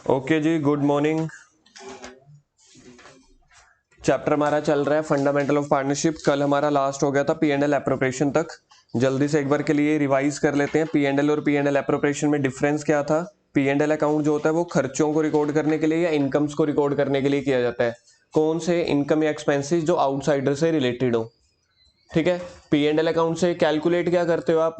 Okay जी, good morning. Chapter हमारा चल रहा है फंडामेंटल ऑफ पार्टनरशिप। कल हमारा लास्ट हो गया था P&L एप्रोप्रिएशन तक। जल्दी से एक बार के लिए रिवाइज कर लेते हैं। P&L और P&L एप्रोप्रिएशन में डिफरेंस क्या था। P&L अकाउंट जो होता है वो खर्चों को रिकॉर्ड करने के लिए या इनकम्स को रिकॉर्ड करने के लिए किया जाता है। कौन से इनकम या एक्सपेंसेस जो आउटसाइडर से रिलेटेड हो। ठीक है। P&L अकाउंट से कैलकुलेट क्या करते हो आप।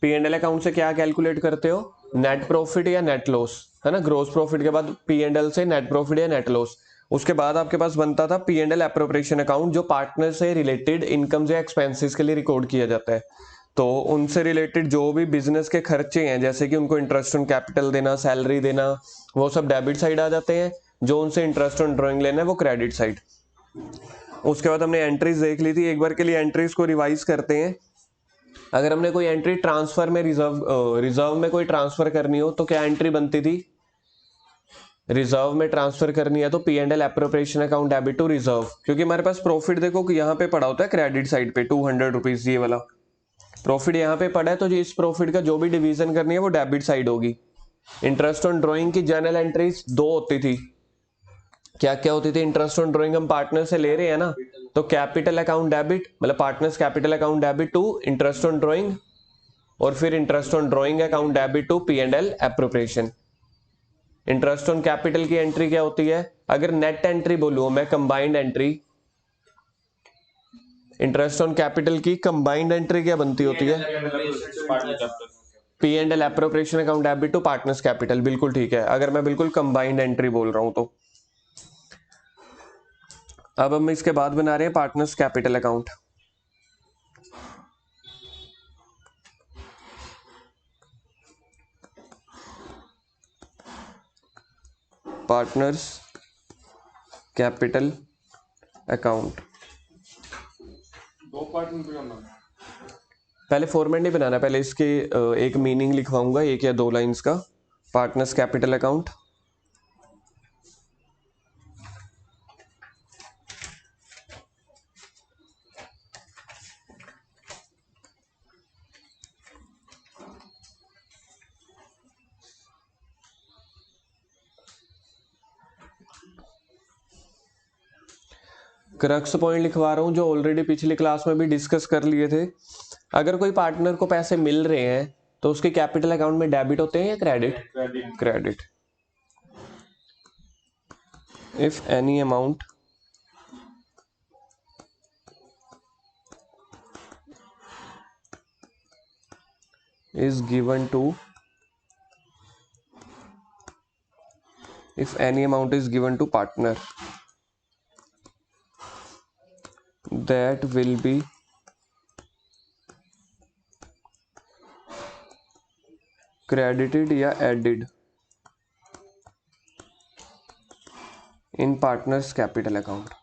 P&L अकाउंट से क्या कैलकुलेट करते हो, नेट प्रॉफिट या नेट लॉस, है ना। ग्रोस प्रॉफिट के बाद P&L से नेट प्रॉफिट या नेट लॉस। उसके बाद आपके पास बनता था P&L एप्रोप्रिएशन अकाउंट जो पार्टनर से रिलेटेड इनकम्स या एक्सपेंसेस के लिए रिकॉर्ड किया जाता है। तो उनसे रिलेटेड जो भी बिजनेस के खर्चे हैं, जैसे कि उनको इंटरेस्ट ऑन कैपिटल देना, सैलरी देना, वो सब डेबिट साइड आ जाते हैं। जो उनसे इंटरेस्ट ऑन ड्रॉइंग लेना है वो क्रेडिट साइड। उसके बाद हमने एंट्रीज देख ली थी। एक बार के लिए एंट्रीज को रिवाइज करते हैं। अगर हमने कोई एंट्री ट्रांसफर में रिजर्व में कोई ट्रांसफर करनी हो तो क्या एंट्री बनती थी। रिजर्व में ट्रांसफर करनी है तो P&L appropriation account debit to reserve, क्योंकि हमारे पास प्रॉफिट देखो कि यहाँ पे पड़ा होता है क्रेडिट साइड पे 200 रुपीज, ये वाला प्रॉफिट यहाँ पे पड़ा है। तो इस प्रॉफिट का जो भी डिवीजन करनी है वो डेबिट साइड होगी। इंटरेस्ट ऑन ड्रॉइंग की जर्नल एंट्रीज दो होती थी। क्या क्या होती थी। इंटरेस्ट ऑन ड्रॉइंग हम पार्टनर से ले रहे हैं ना, तो कैपिटल अकाउंट डेबिट, मतलब partners capital account debit to interest on drawing, और फिर interest on drawing account debit to P&L appropriation. Interest on capital की एंट्री क्या होती है। अगर नेट एंट्री बोलूं मैं, combined entry, interest on capital की कंबाइंड एंट्री क्या बनती होती है। P&L appropriation account debit to partners capital, बिल्कुल ठीक है। अगर मैं बिल्कुल कंबाइंड एंट्री बोल रहा हूं तो अब हम इसके बाद बना रहे हैं partners capital account. Partners capital account दो पार्ट में बनाना। पहले फॉर्मेट नहीं बनाना, पहले इसके एक मीनिंग लिखवाऊंगा, एक या दो लाइंस का। Partners capital account, crux point लिखवा रहा हूं जो ऑलरेडी पिछली क्लास में भी डिस्कस कर लिए थे। अगर कोई पार्टनर को पैसे मिल रहे हैं तो उसके कैपिटल अकाउंट में डेबिट होते हैं या credit. Credit. If any amount is given to, if any amount is given to partner, that will be credited या added in partners capital account.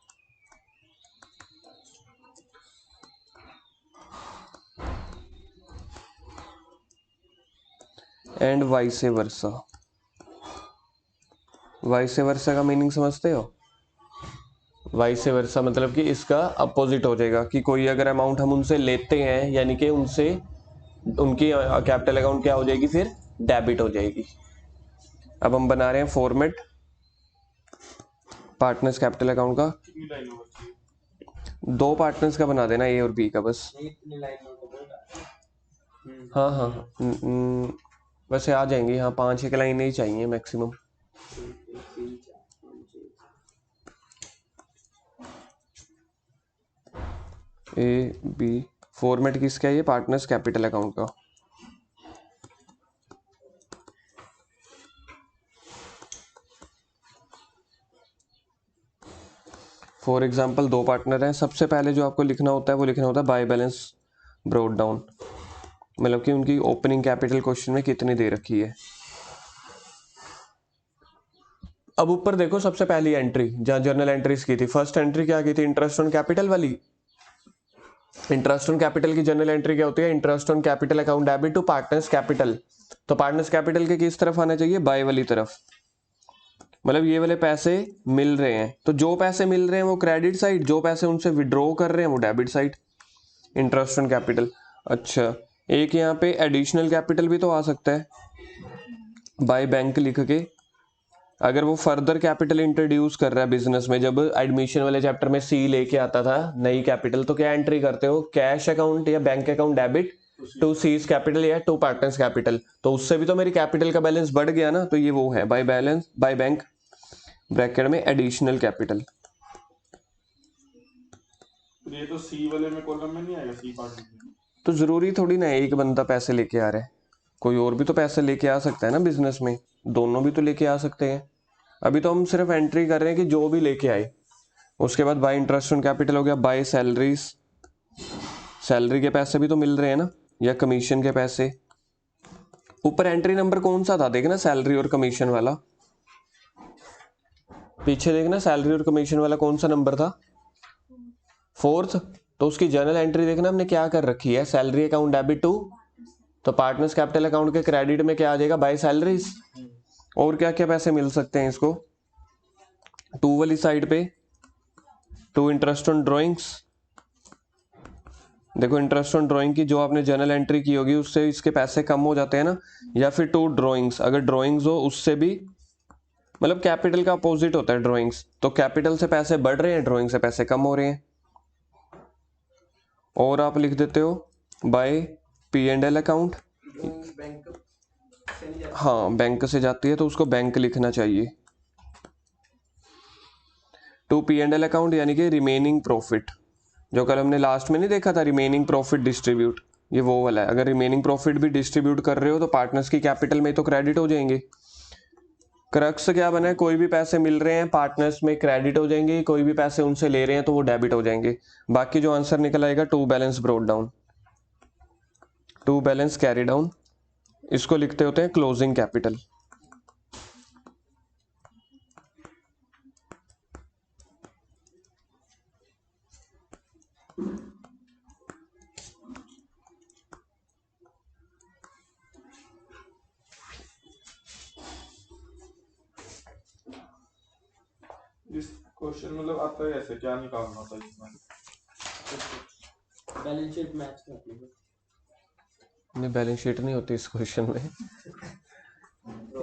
And vice versa. Vice versa का meaning समझते हो। Vice versa मतलब कि इसका opposite हो जाएगा, कि कोई अगर अमाउंट हम उनसे लेते हैं यानी कि उनसे उनकी कैपिटल अकाउंट क्या हो जाएगी, फिर डेबिट हो जाएगी। अब हम बना रहे हैं फॉर्मेट पार्टनर्स कैपिटल अकाउंट का। दो पार्टनर्स का बना देना, ए और बी का बस। हाँ हाँ वैसे आ जाएंगी, हाँ 5-6 लाइनें ही चाहिए मैक्सिमम। ए बी फॉर्मेट किसका है, ये पार्टनर्स कैपिटल अकाउंट का। फॉर एग्जाम्पल दो पार्टनर हैं। सबसे पहले जो आपको लिखना होता है वो लिखना होता है बाय बैलेंस ब्रोट डाउन, मतलब कि उनकी ओपनिंग कैपिटल क्वेश्चन में कितनी दे रखी है। अब ऊपर देखो, सबसे पहली एंट्री जहां जर्नल एंट्रीज की थी, फर्स्ट एंट्री क्या की थी, इंटरेस्ट ऑन कैपिटल वाली। इंटरेस्ट ऑन कैपिटल की जनरल एंट्री क्या होती है, interest on capital account debit to partners capital. तो पार्टनर्स कैपिटल के किस तरफ आना चाहिए, बाय वाली तरफ, मतलब ये वाले पैसे मिल रहे हैं तो जो पैसे मिल रहे हैं वो क्रेडिट साइड, जो पैसे उनसे विड्रॉ कर रहे हैं वो debit side. Interest on capital. अच्छा, एक यहाँ पे एडिशनल कैपिटल भी तो आ सकता है, बाय बैंक लिख के, अगर वो फर्दर कैपिटल इंट्रोड्यूस कर रहा है बिजनेस में, जब एडमिशन वाले चैप्टर में सी लेके आता था नई कैपिटल, तो क्या एंट्री करते हो, कैश अकाउंट या bank account debit to C's capital या टू पार्टनर्स कैपिटल, तो उससे भी तो मेरी कैपिटल का बैलेंस बढ़ गया ना, तो ये वो है by balance by bank bracket में एडिशनल कैपिटल। तो ये तो सी वाले में कॉलम में नहीं आएगा, सी पार्ट में। तो जरूरी थोड़ी ना है एक बंदा पैसे लेके आ रहा है, कोई और भी तो पैसे लेके आ सकता है ना बिजनेस में, दोनों भी तो लेके आ सकते हैं। अभी तो हम सिर्फ एंट्री कर रहे हैं कि जो भी लेके आए। उसके बाद बाय इंटरेस्ट ऑन कैपिटल हो गया, बाय सैलरीज, सैलरी के पैसे भी तो मिल रहे हैं ना, या कमीशन के पैसे। ऊपर एंट्री नंबर कौन सा था देखना, सैलरी और कमीशन वाला, पीछे देखना सैलरी और कमीशन वाला कौन सा नंबर था, 4th। तो उसकी जर्नल एंट्री देखना हमने क्या कर रखी है, सैलरी अकाउंट डेबिट टू, तो पार्टनर्स कैपिटल अकाउंट के क्रेडिट में क्या आ जाएगा, बाय सैलरीज। और क्या क्या पैसे मिल सकते हैं इसको, 2 वाली साइड पे टू इंटरेस्ट ऑन ड्राइंग्स, देखो इंटरेस्ट ऑन ड्राइंग की जो आपने जर्नल एंट्री की होगी उससे इसके पैसे कम हो जाते हैं ना, या फिर टू ड्राइंग्स, अगर ड्राइंग्स हो उससे भी, मतलब कैपिटल का अपोजिट होता है ड्राइंग्स, तो कैपिटल से पैसे बढ़ रहे हैं, ड्राइंग से पैसे कम हो रहे हैं। और आप लिख देते हो बाय P&L अकाउंट, हाँ बैंक से जाती है तो उसको बैंक लिखना चाहिए, टू P&L अकाउंट यानी कि रिमेनिंग प्रॉफिट, जो कल हमने लास्ट में नहीं देखा था रिमेनिंग प्रॉफिट डिस्ट्रीब्यूट, ये वो वाला है। अगर रिमेनिंग प्रॉफिट भी डिस्ट्रीब्यूट कर रहे हो तो पार्टनर्स की कैपिटल में तो क्रेडिट हो जाएंगे। क्रक्स क्या बना है, कोई भी पैसे मिल रहे हैं पार्टनर्स में क्रेडिट हो जाएंगे, कोई भी पैसे उनसे ले रहे हैं तो वो डेबिट हो जाएंगे। बाकी जो आंसर निकल आएगा to balance brought down, to balance carry down, इसको लिखते होते हैं क्लोजिंग कैपिटल। इस क्वेश्चन मतलब आता है ऐसे, क्या निकालना होता है इसमें? बैलेंस शीट मैच करनी है। नहीं बैलेंस शीट नहीं होती इस क्वेश्चन में,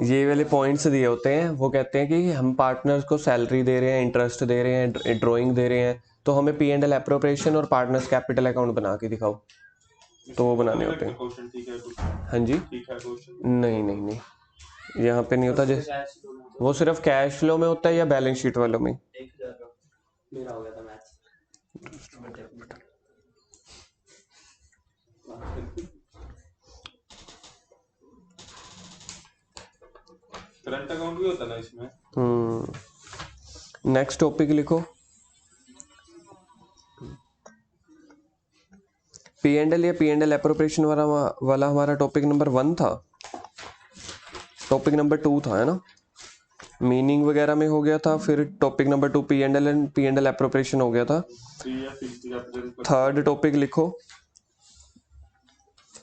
ये वाले पॉइंट्स दिए होते हैं, वो कहते हैं कि हम पार्टनर्स को सैलरी दे रहे हैं, इंटरेस्ट दे रहे हैं, ड्राइंग दे रहे हैं, तो हमें P&L एप्रोप्रिएशन और पार्टनर्स कैपिटल अकाउंट बना के दिखाओ, तो वो बनाने होते हैं। क्वेश्चन ठीक है कुछ? हाँ जी, ठीक है क्वेश्चन। नहीं नहीं नहीं, यहाँ पे नहीं होता, जैसे कैश फ्लो में वो सिर्फ कैश फ्लो में होता है या बैलेंस शीट वालों में। 1000 का मेरा हो गया था मैच। करंट अकाउंट भी होता है ना इसमें? नेक्स्ट टॉपिक लिखो, P&L या P&L एप्रोप्रिएशन वाला हमारा टॉपिक नंबर 1 था, टॉपिक नंबर 2 था, है ना, मीनिंग वगैरह में हो गया था, फिर topic number 2 P&L and P&L appropriation हो गया था। थर्ड टॉपिक लिखो,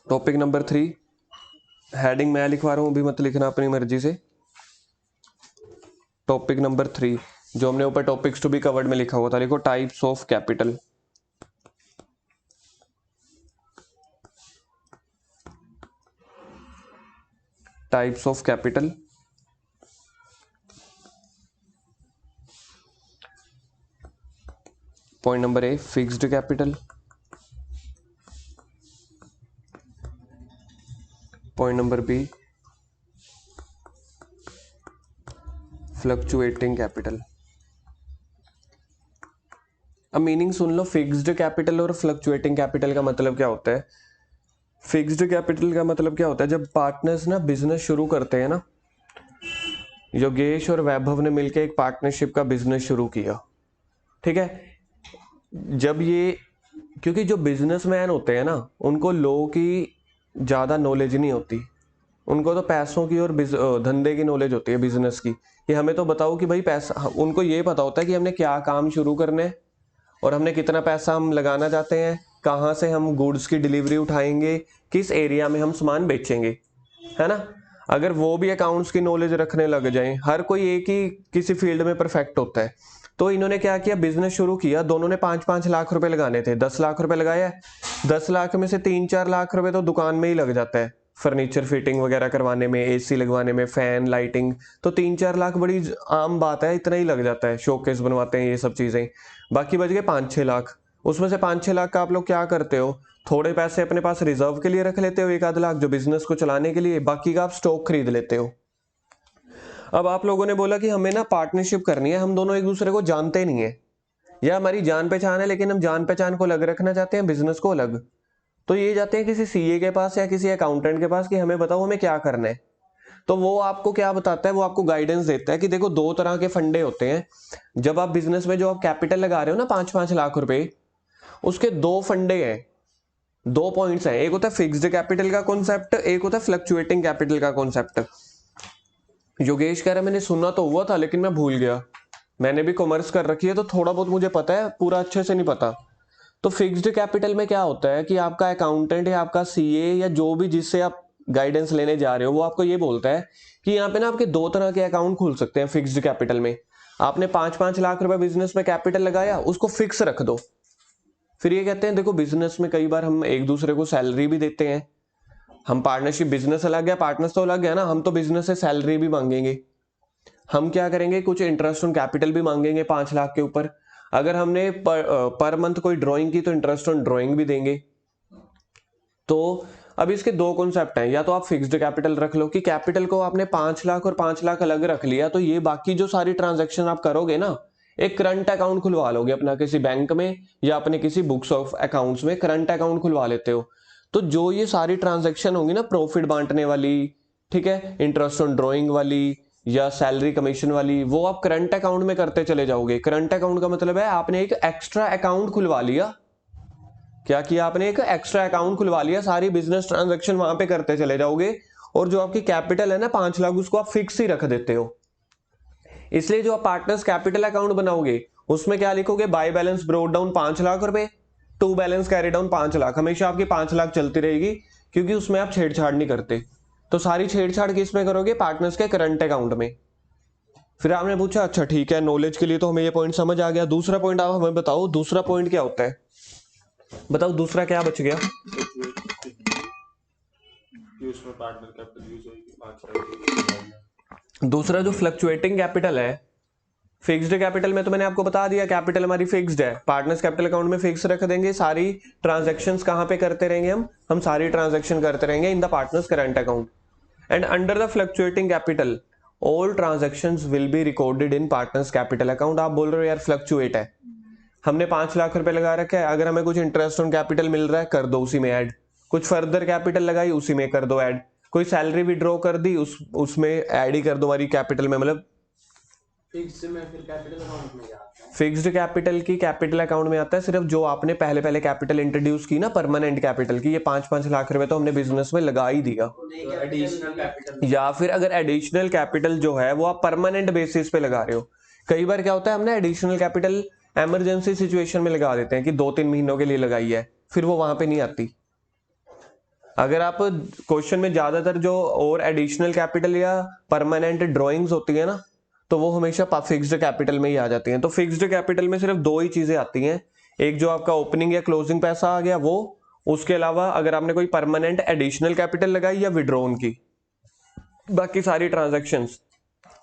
टॉपिक नंबर 3, हेडिंग मैं लिखवा रहा हूँ, अभी मत लिखना अपनी मर्जी से। टॉपिक नंबर 3 जो हमने ऊपर टॉपिक्स टू बी कवर्ड में लिखा हुआ था, लिखो types of capital. Types of capital, point number A fixed capital, point number B fluctuating capital. अब मीनिंग सुन लो, फिक्स्ड कैपिटल और फ्लक्चुएटिंग कैपिटल का मतलब क्या होता है। फिक्स्ड कैपिटल का मतलब क्या होता है, जब पार्टनर्स ना बिजनेस शुरू करते हैं ना, योगेश और वैभव ने मिलकर एक पार्टनरशिप का बिजनेस शुरू किया, ठीक है। जब ये, क्योंकि जो बिजनेसमैन होते हैं ना उनको लॉ की ज़्यादा नॉलेज नहीं होती, उनको तो पैसों की और धंधे की नॉलेज होती है, बिजनेस की, कि हमें तो बताओ कि भाई पैसा, उनको ये पता होता है कि हमने क्या काम शुरू करना है और हमने कितना पैसा हम लगाना चाहते हैं, कहाँ से हम गुड्स की डिलीवरी उठाएंगे, किस एरिया में हम सामान बेचेंगे, है ना। अगर वो भी अकाउंट्स की नॉलेज रखने लग जाएं, हर कोई एक ही किसी फील्ड में परफेक्ट होता है, तो इन्होंने क्या किया, बिजनेस शुरू किया। दोनों ने 5-5 लाख रुपए लगाने थे, 10 लाख रुपए लगाया, 10 लाख में से 3-4 लाख रुपए तो दुकान में ही लग जाता है, फर्नीचर फिटिंग वगैरह करवाने में, एसी लगवाने में, फैन लाइटिंग, तो 3-4 लाख बड़ी आम बात है, इतना ही लग जाता है। शोकेस बनवाते हैं, ये सब चीज़ें। बाकी बच गए 5-6 लाख। उसमें से 5-6 लाख का आप लोग क्या करते हो, थोड़े पैसे अपने पास रिजर्व के लिए रख लेते हो, 1-आध लाख जो बिजनेस को चलाने के लिए, बाकी का आप स्टॉक खरीद लेते हो। अब आप लोगों ने बोला कि हमें ना पार्टनरशिप करनी है, हम दोनों एक दूसरे को जानते नहीं है, या हमारी जान पहचान है लेकिन हम जान पहचान को अलग रखना चाहते हैं, बिजनेस को अलग। तो ये जाते हैं किसी सीए के पास या किसी अकाउंटेंट के पास कि हमें बताओ हमें क्या करना है। तो वो आपको क्या बताता है, वो आपको गाइडेंस देता है कि देखो 2 तरह के फंडे होते हैं। जब आप बिजनेस में जो आप कैपिटल लगा रहे हो ना 5-5 लाख रुपए, उसके 2 फंडे हैं, 2 पॉइंट्स हैं। एक होता है फिक्स्ड कैपिटल का कॉन्सेप्ट, एक होता है फ्लक्चुएटिंग कैपिटल का कॉन्सेप्ट। योगेश कह रहा है मैंने सुना तो हुआ था लेकिन मैं भूल गया। मैंने भी कॉमर्स कर रखी है तो थोड़ा बहुत मुझे पता है, पूरा अच्छे से नहीं पता। तो फिक्स्ड कैपिटल में क्या होता है कि आपका अकाउंटेंट या आपका सीए या जो भी जिससे आप गाइडेंस लेने जा रहे हो, वो आपको ये बोलता है कि यहाँ पे ना आपके 2 तरह के अकाउंट खुल सकते हैं फिक्स्ड कैपिटल में। आपने 5-5 लाख रुपए बिजनेस में कैपिटल लगाया, उसको फिक्स रख दो। फिर ये कहते हैं देखो बिजनेस में कई बार हम एक दूसरे को सैलरी भी देते हैं। हम पार्टनरशिप, बिजनेस अलग गया, पार्टनर्स तो अलग गया ना, हम तो बिजनेस से सैलरी भी मांगेंगे। हम क्या करेंगे, कुछ इंटरेस्ट ऑन कैपिटल भी मांगेंगे 5 लाख के ऊपर। अगर हमने पर मंथ कोई ड्राइंग की तो इंटरेस्ट ऑन ड्राइंग भी देंगे। तो अब इसके 2 कॉन्सेप्ट हैं, या तो आप फिक्स्ड कैपिटल रख लो कि कैपिटल को आपने 5 लाख और 5 लाख अलग रख लिया, तो ये बाकी जो सारी ट्रांजैक्शन आप करोगे ना, एक करंट अकाउंट खुलवा लोगे अपना किसी बैंक में या अपने किसी बुक्स ऑफ अकाउंट्स में करंट अकाउंट खुलवा लेते हो। तो जो ये सारी ट्रांजैक्शन होंगी ना, प्रॉफिट बांटने वाली, ठीक है, इंटरेस्ट ऑन ड्राइंग वाली या सैलरी कमीशन वाली, वो आप करंट अकाउंट में करते चले जाओगे। करंट अकाउंट का मतलब है आपने एक एक्स्ट्रा अकाउंट खुलवा लिया। क्या किया आपने, एक एक्स्ट्रा अकाउंट खुलवा लिया, सारी बिजनेस ट्रांजैक्शन वहां पे करते चले जाओगे। और जो आपकी कैपिटल है ना 5 लाख, उसको आप फिक्स ही रख देते हो। इसलिए जो आप पार्टनर्स कैपिटल अकाउंट बनाओगे उसमें क्या लिखोगे, by balance brought down 5 lakh रुपए, to balance carry down 5 lakh. हमेशा आपकी 5 लाख चलती रहेगी क्योंकि उसमें आप छेड़छाड़ नहीं करते। तो सारी छेड़छाड़ किस में करोगे, पार्टनर्स के करंट अकाउंट में। फिर आपने पूछा अच्छा ठीक है, नॉलेज के लिए तो हमें ये पॉइंट समझ आ गया, दूसरा पॉइंट आप हमें बताओ, दूसरा पॉइंट क्या होता है, बताओ दूसरा क्या बच गया। कि उसमें पार्टनर कैपिटल यूज होगी 5 लाख। दूसरा जो फ्लक्चुएटिंग कैपिटल है, फिक्स्ड कैपिटल में तो मैंने आपको बता दिया कैपिटल हमारी फिक्स्ड है, पार्टनर्स कैपिटल अकाउंट में फिक्स रख देंगे। सारी ट्रांजैक्शंस कहां पे करते रहेंगे, हम सारी ट्रांजैक्शन करते रहेंगे in the partners current account. And under the fluctuating capital all transactions will be recorded in partners capital account. आप बोल रहे हो यार फ्लक्चुएट है, हमने 5 लाख रुपए लगा रखा है, अगर हमें कुछ इंटरेस्ट ऑन कैपिटल मिल रहा है कर दो उसी में ऐड, कुछ फर्दर कैपिटल लगाई उसी में कर दो ऐड, कोई सैलरी विड्रॉ कर दी उसमें ऐड ही कर दो हमारी कैपिटल में। मतलब फिक्स्ड में फिर कैपिटल अकाउंट में जाता है। फिक्स्ड कैपिटल की कैपिटल अकाउंट में आता है सिर्फ जो आपने पहले पहले कैपिटल इंट्रोड्यूस की ना, परमानेंट कैपिटल की, ये 5-5 लाख रुपए तो हमने बिजनेस में लगा ही दिया। तो एडिशनल कैपिटल या फिर अगर एडिशनल कैपिटल जो है वो आप परमानेंट बेसिस पे लगा रहे हो। कई बार क्या होता है, हमने एडिशनल कैपिटल इमरजेंसी सिचुएशन में लगा देते हैं कि 2-3 महीनों के लिए लगाई है, फिर वो वहां पे नहीं आती। अगर आप क्वेश्चन में ज्यादातर जो और एडिशनल कैपिटल या परमानेंट ड्रॉइंग्स होती है ना, तो वो हमेशा फिक्स्ड कैपिटल में ही आ जाती हैं। तो फिक्स्ड कैपिटल में सिर्फ 2 ही चीजें आती हैं, एक जो आपका ओपनिंग या क्लोजिंग पैसा आ गया वो, उसके अलावा अगर आपने कोई परमानेंट एडिशनल कैपिटल लगाई या विड्रॉन की, बाकी सारी transactions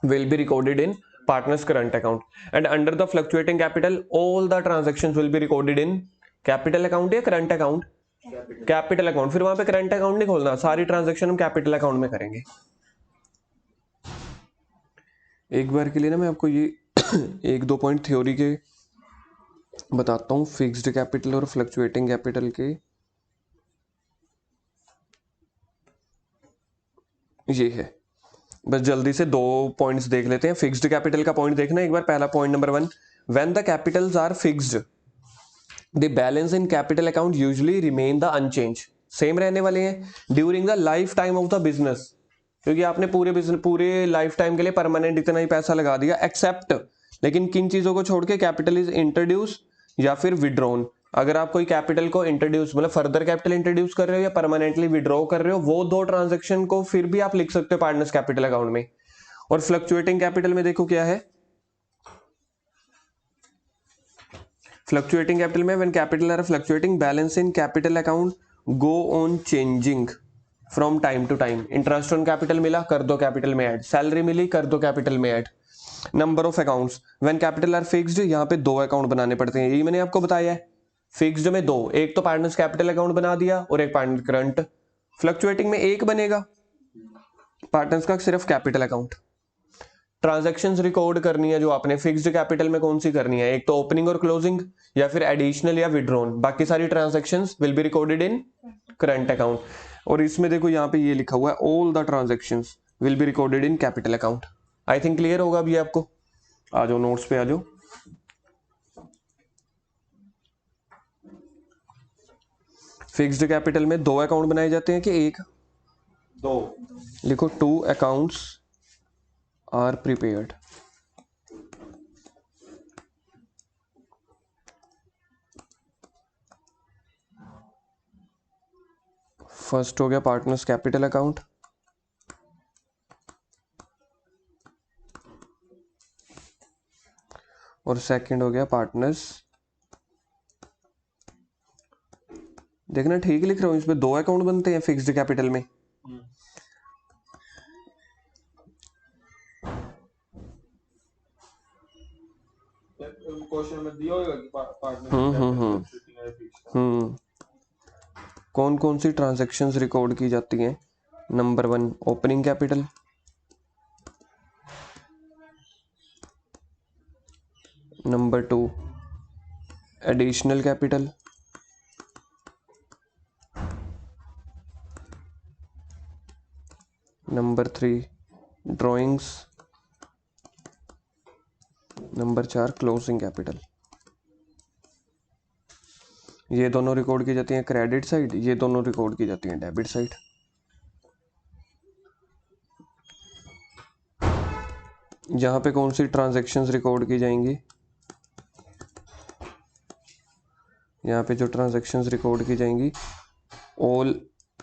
will be recorded in partners current account. And under the fluctuating capital all the transactions will be recorded in capital account या करंट अकाउंट, कैपिटल अकाउंट। फिर वहां पे करंट अकाउंट नहीं खोलना, सारी ट्रांजैक्शन हम कैपिटल अकाउंट में करेंगे। एक बार के लिए ना मैं आपको ये 1-2 पॉइंट थ्योरी के बताता हूँ, फिक्स्ड कैपिटल और फ्लक्चुएटिंग कैपिटल के। ये है, बस जल्दी से 2 पॉइंट्स देख लेते हैं। फिक्स्ड कैपिटल का पॉइंट देखना एक बार। पहला point number 1, when the capitals are fixed the balance in capital account usually remain the unchanged, same रहने वाले हैं during the life time of the business, क्योंकि आपने पूरे लाइफ टाइम के लिए परमानेंट इतना ही पैसा लगा दिया। एक्सेप्ट, लेकिन किन चीजों को छोड़ के, कैपिटल इज इंट्रोड्यूस या फिर विड्रॉन। अगर आप कोई कैपिटल को इंट्रोड्यूस मतलब फर्दर कैपिटल इंट्रोड्यूस कर रहे हो या परमानेंटली विड्रॉ कर रहे हो, वो 2 ट्रांजैक्शन को फिर भी आप लिख सकते हो पार्टनर्स कैपिटल अकाउंट में। और फ्लक्चुएटिंग कैपिटल में देखो क्या है, फ्लक्चुएटिंग कैपिटल में when capital are fluctuating balance in capital account go on changing from time to time. Interest on capital मिला, कर दो कैपिटल में ऐड। सैलरी मिली, कर दो कैपिटल में add. Number of accounts when capital are fixed, यहाँ पे 2 अकाउंट बनाने पड़ते हैं, यही मैंने आपको बताया है। फिक्स्ड में 2, एक तो पार्टनर्स कैपिटल अकाउंट बना दिया और एक पार्टनर करंट। फ्लक्चुएटिंग में एक बनेगा, पार्टनर्स का सिर्फ कैपिटल अकाउंट। ट्रांजैक्शंस रिकॉर्ड करनी है जो आपने फिक्स्ड कैपिटल में कौन सी करनी है, एक तो ओपनिंग और क्लोजिंग या फिर एडिशनल या विड्रॉन। बाकी सारी transactions will be recorded in current account. और इसमें देखो यहाँ पे ये लिखा हुआ है all the transactions will be recorded in capital account. I think clear होगा अभी आपको। आ जाओ नोट्स पे आ जाओ। फिक्स्ड कैपिटल में 2 अकाउंट बनाए जाते हैं कि एक? 2। लिखो 2 अकाउंट्स आर प्रिपेयर्ड। फर्स्ट हो गया पार्टनर्स कैपिटल अकाउंट, और सेकंड हो गया पार्टनर्स, देखना ठीक लिख रहा हूं, इसमें 2 अकाउंट बनते हैं फिक्स्ड कैपिटल में। क्वेश्चन में दिया होगा कि पार्टनर कौन कौन सी ट्रांजैक्शंस रिकॉर्ड की जाती हैं? Number 1 opening capital, number 2 additional capital, number 3 drawings, number 4 closing capital. ये दोनों रिकॉर्ड की जाती हैं क्रेडिट साइड, ये दोनों रिकॉर्ड की जाती हैं डेबिट साइड। यहां पे कौन सी ट्रांजैक्शंस रिकॉर्ड की जाएंगी? यहाँ पे जो ट्रांजैक्शंस रिकॉर्ड की जाएंगी, ऑल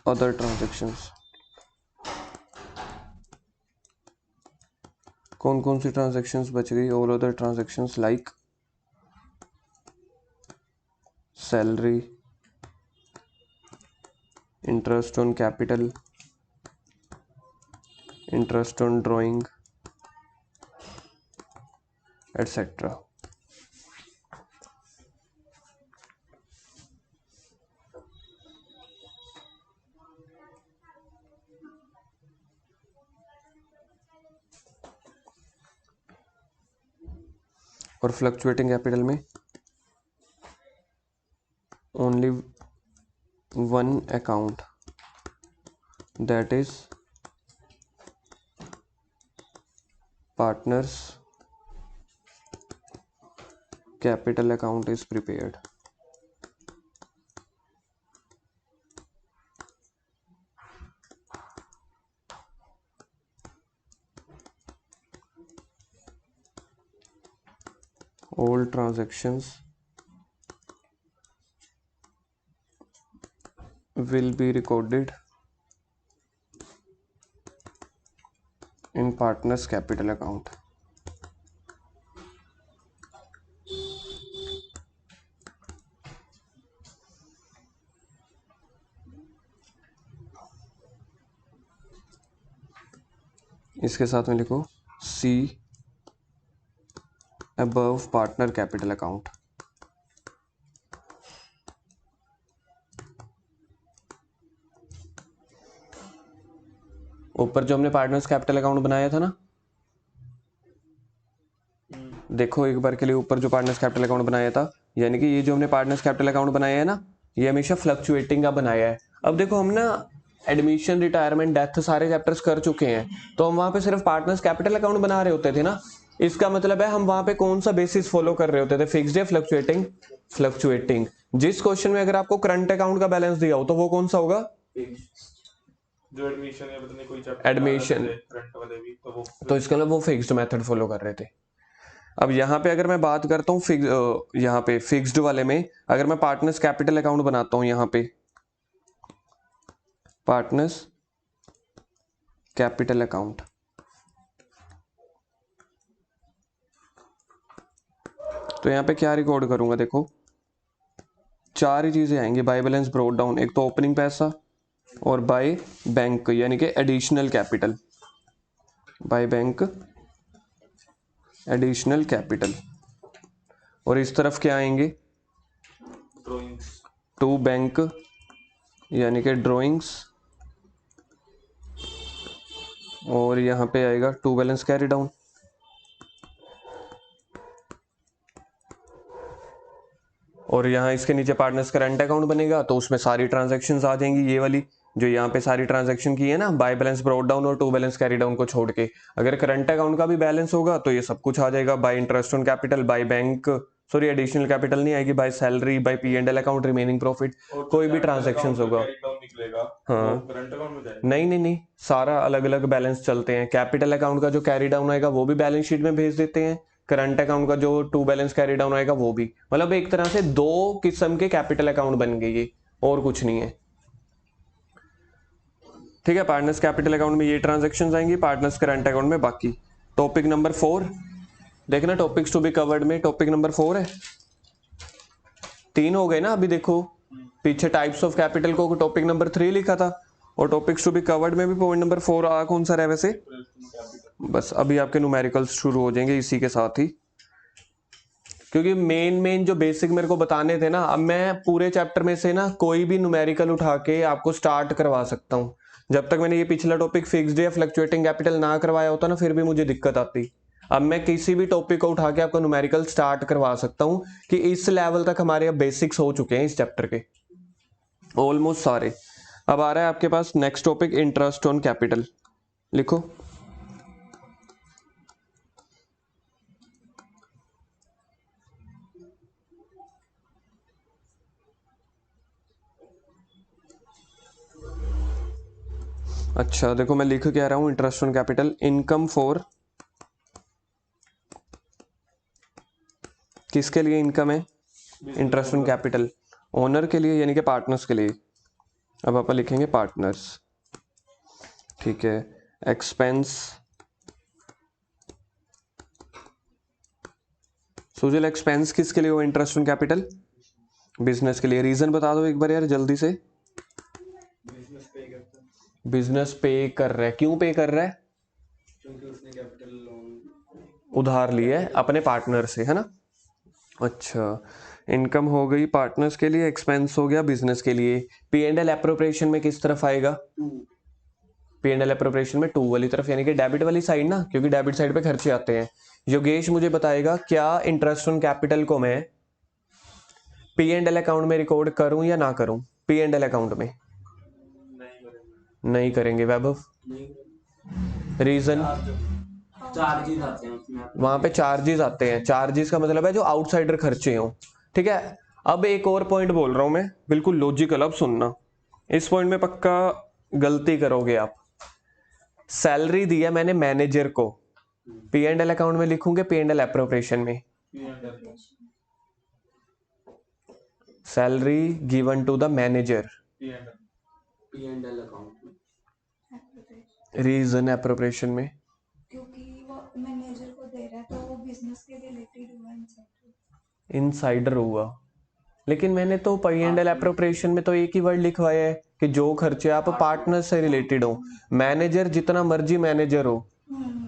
अदर ट्रांजैक्शंस। कौन कौन सी ट्रांजैक्शंस बच गई? All other transactions like salary, interest on capital, interest on drawing, etcetera. और फ्लक्चुएटिंग कैपिटल में only 1 account, that is partners capital account is prepared. All transactions will be recorded in partners capital account. इसके साथ में लिखो C above partner capital account। ऊपर जो हमने partners capital account बनाया था ना, देखो एक बार के लिए ऊपर जो पार्टनर्स कैपिटल अकाउंट बनाया था, यानी कि ये जो हमने पार्टनर्स कैपिटल अकाउंट बनाया है ना, ये हमेशा फ्लक्चुएटिंग का बनाया है। अब देखो हम ना एडमिशन, रिटायरमेंट, डेथ सारे चैप्टर्स कर चुके हैं, तो हम वहां पे सिर्फ पार्टनर्स कैपिटल अकाउंट बना रहे होते थे ना। इसका मतलब है हम वहां पे कौन सा बेसिस फॉलो कर रहे होते थे, फिक्स्ड या फ्लक्चुएटिंग? फ्लक्चुएटिंग। जिस क्वेश्चन में अगर आपको करंट अकाउंट का बैलेंस दिया हो तो वो कौन सा होगा? जो एडमिशन या पता नहीं कोई चैप्टर एडमिशन, करंट वाले भी, तो इसका मतलब वो फिक्स्ड मेथड फॉलो कर रहे थे। अब यहाँ पे अगर मैं बात करता हूँ यहाँ पे फिक्स्ड वाले में, अगर मैं पार्टनर्स कैपिटल अकाउंट बनाता हूँ, यहाँ पे पार्टनर्स कैपिटल अकाउंट, तो यहाँ पे क्या रिकॉर्ड करूंगा? देखो 4 ही चीजें आएंगी बाय बैलेंस ब्रोट डाउन। एक तो ओपनिंग पैसा, और बाय बैंक यानी कि additional capital, by bank additional capital. और इस तरफ क्या आएंगे, ड्राइंग्स, टू बैंक यानी कि ड्राइंग्स, और यहाँ पे आएगा टू बैलेंस कैरी डाउन। और यहाँ इसके नीचे पार्टनर्स करंट अकाउंट बनेगा, तो उसमें सारी ट्रांजैक्शंस आ जाएंगी, ये वाली जो यहाँ पे सारी ट्रांजैक्शन की है ना, बाय बैलेंस ब्रॉट डाउन और टू बैलेंस कैरी डाउन को छोड़ के। अगर करंट अकाउंट का भी बैलेंस होगा तो ये सब कुछ आ जाएगा, by interest on capital, by bank, sorry additional capital नहीं आएगी, by salary, by P&L account, remaining profit, और कोई भी ट्रांजेक्शन होगा। कैरी डाउन निकलेगा हाँ। वो करंट अकाउंट में जाएगा। नहीं नहीं नहीं, सारा अलग अलग बैलेंस चलते हैं। कैपिटल अकाउंट का जो कैरी डाउन आएगा वो भी बैलेंस शीट में भेज देते हैं, करंट अकाउंट का जो टू बैलेंस कैरी डाउन आएगा वो भी। मतलब एक तरह से दो किस्म के कैपिटल अकाउंट बन गए ये, और कुछ नहीं है। ठीक है, पार्टनर्स कैपिटल अकाउंट में ये ट्रांजेक्शन आएंगी, पार्टनर्स करंट अकाउंट में बाकी। टॉपिक नंबर 4 देखना, टॉपिक्स टू बी कवर्ड में टॉपिक नंबर 4 है। 3 हो गए ना अभी, देखो पीछे टाइप्स ऑफ कैपिटल को टॉपिक नंबर 3 लिखा था, और टॉपिक्स टू बी कवर्ड में भी पॉइंट नंबर 4 आ कौन सा रहा है वैसे। बस अभी आपके न्यूमेरिकल्स शुरू हो जाएंगे इसी के साथ ही, क्योंकि मेन जो बेसिक मेरे को बताने थे ना, अब मैं पूरे चैप्टर में से ना कोई भी न्यूमेरिकल उठा के आपको स्टार्ट करवा सकता हूँ। जब तक मैंने ये पिछला टॉपिक फिक्स्ड या फ्लक्चुएटिंग कैपिटल ना करवाया होता ना, फिर भी मुझे दिक्कत आती। अब मैं किसी भी टॉपिक को उठा के आपको न्यूमेरिकल स्टार्ट करवा सकता हूँ, कि इस लेवल तक हमारे अब बेसिक्स हो चुके हैं इस चैप्टर के ऑलमोस्ट सारे। अब आ रहा है आपके पास next topic, interest on capital. लिखो, अच्छा देखो मैं लिख क्या रहा हूं, interest on capital, income for, किसके लिए इनकम है, इंटरेस्ट ऑन कैपिटल, ओनर के लिए यानी कि पार्टनर्स के लिए। अब आप लिखेंगे पार्टनर्स, ठीक है। एक्सपेंस, सुजल एक्सपेंस किसके लिए हो, इंटरेस्ट ऑन कैपिटल, बिजनेस के लिए। रीजन बता दो एक बार यार जल्दी से। बिजनेस पे कर रहा है, क्यों पे कर रहा है, क्योंकि उसने कैपिटल लोन उधार लिया है अपने पार्टनर से, है ना। अच्छा, इनकम हो गई पार्टनर्स के लिए, एक्सपेंस हो गया बिजनेस के लिए। P&L एप्रोप्रिएशन में किस तरफ आएगा, P&L एप्रोप्रिएशन में 2 वाली तरफ, यानी कि डेबिट वाली साइड ना, क्योंकि डेबिट साइड पे खर्चे आते हैं। योगेश मुझे बताएगा क्या इंटरेस्ट ऑन कैपिटल को मैं P&L अकाउंट में रिकॉर्ड करूं या ना करूं, P&L अकाउंट में नहीं करेंगे वैभव, रीजन चार्जेस आते हैं उसमें। वहां पे चार्जेस आते हैं, चार्जेस का मतलब है जो आउटसाइडर खर्चे हों, ठीक है। अब एक और पॉइंट बोल रहा हूं मैं, बिल्कुल लॉजिकल, अब सुनना, इस पॉइंट में पक्का गलती करोगे आप। सैलरी दिया मैंने मैनेजर को, P&L अकाउंट में लिखूंगे P&L एप्रोप्रिएशन में, salary given to the manager, P&L account में, रीजन एप्रोप्रिएशन में, क्योंकि वो मैनेजर को दे रहा है तो वो बिजनेस के रिलेटेड हुआ, इनसाइडर हुआ। लेकिन मैंने तो P&L एप्रोप्रिएशन में तो एक ही वर्ड लिखवाया है कि जो खर्चे आप पार्टनर से रिलेटेड हो। मैनेजर जितना मर्जी मैनेजर हो,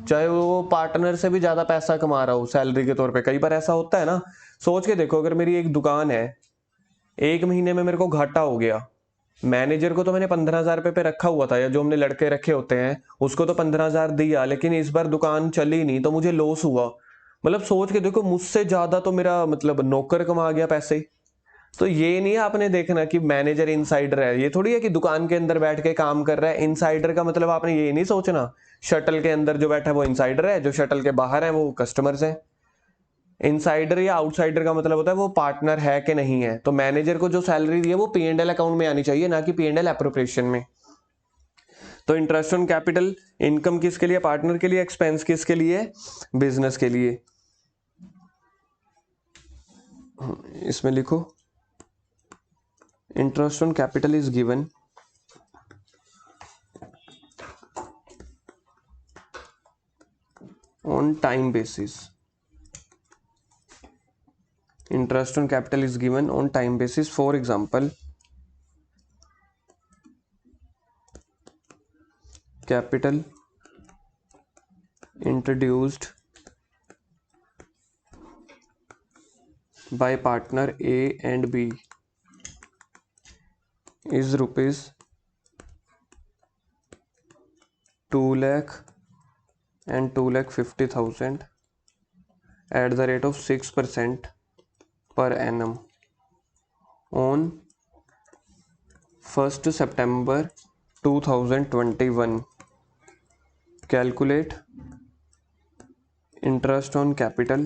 चाहे वो पार्टनर से भी ज्यादा पैसा कमा रहा हो सैलरी के तौर पे, कई बार ऐसा होता है ना। सोच के देखो, अगर मेरी एक दुकान है, एक महीने में मेरे को घाटा हो गया, मैनेजर को तो मैंने 15,000 रुपये पे रखा हुआ था, या जो हमने लड़के रखे होते हैं उसको तो 15,000 दिया, लेकिन इस बार दुकान चली नहीं तो मुझे लॉस हुआ। मतलब सोच के देखो, मुझसे ज्यादा तो मेरा मतलब नौकर कमा गया पैसे। तो ये नहीं है आपने देखना कि मैनेजर इनसाइडर है, ये थोड़ी है कि दुकान के अंदर बैठ के काम कर रहा है। इनसाइडर का मतलब आपने ये नहीं सोचना शटल के अंदर जो बैठा है वो इनसाइडर है, जो शटल के बाहर है वो कस्टमर्स हैं। इनसाइडर या आउटसाइडर का मतलब होता है वो पार्टनर है कि नहीं है। तो मैनेजर को जो सैलरी दी है वो P&L अकाउंट में आनी चाहिए, ना कि P&L एप्रोप्रिएशन में। तो इंटरेस्ट ऑन कैपिटल, इनकम किसके लिए, पार्टनर के लिए, एक्सपेंस किसके लिए, बिजनेस के लिए। इसमें लिखो, interest on capital is given on time basis, interest on capital is given on time basis. For example, capital introduced by partner A and B is rupees 2 lakh and 2,50,000 at the rate of 6% per annum on 1st September 2021. Calculate interest on capital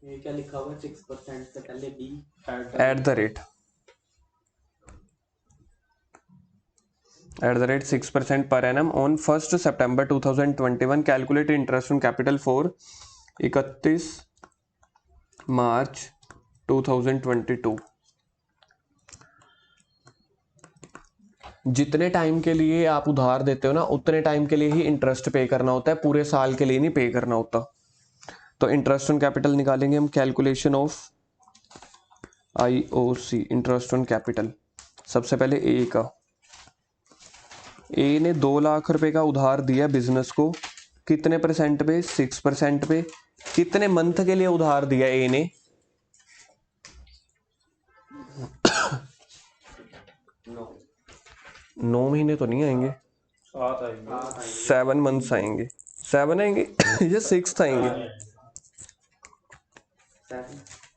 ये क्या लिखा हुआ है 6% से पहले B at the rate 6% per annum on 1st September 2021. Calculate interest on capital for 31 March 2022. जितने time के लिए आप उधार देते हो ना उतने टाइम के लिए ही इंटरेस्ट पे करना होता है, पूरे साल के लिए नहीं पे करना होता। तो इंटरेस्ट ऑन कैपिटल निकालेंगे हम। Calculation of IOC interest on capital. सबसे पहले ए का, ए ने 2 लाख रुपए का उधार दिया बिजनेस को, कितने परसेंट पे? 6% पे। कितने मंथ के लिए उधार दिया ए ने? 9 महीने तो नहीं आएंगे, 7 आएंगे। 7 मंथ्स आएंगे। 7 आएंगे या 6 आएंगे?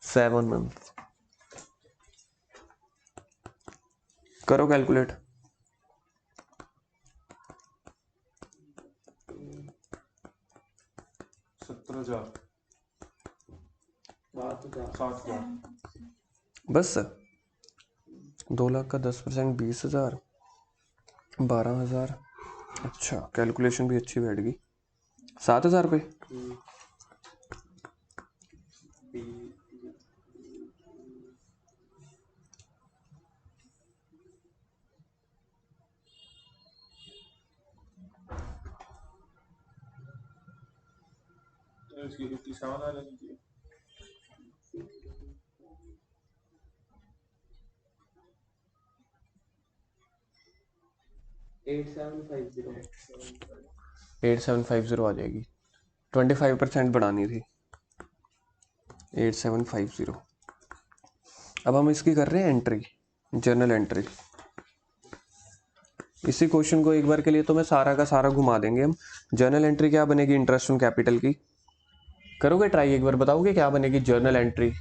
7 मंथ। करो कैलकुलेट। 70,000 7,000 60,000 बस 2 लाख का 10% 20,000 12,000। अच्छा कैलकुलेशन भी अच्छी बैठ गई। 7,000 रुपये। इसकी 57 आ जानी चाहिए। 8750 आ जाएगी। 25% बढ़ानी थी। 8750। अब हम इसकी कर रहे हैं एंट्री, जर्नल एंट्री। इसी क्वेश्चन को एक बार के लिए तो मैं सारा का सारा घुमा देंगे हम। जर्नल एंट्री क्या बनेगी इंटरेस्ट ऑन कैपिटल की? करोगे ट्राई एक बार, बताओगे क्या बनेगी journal entry?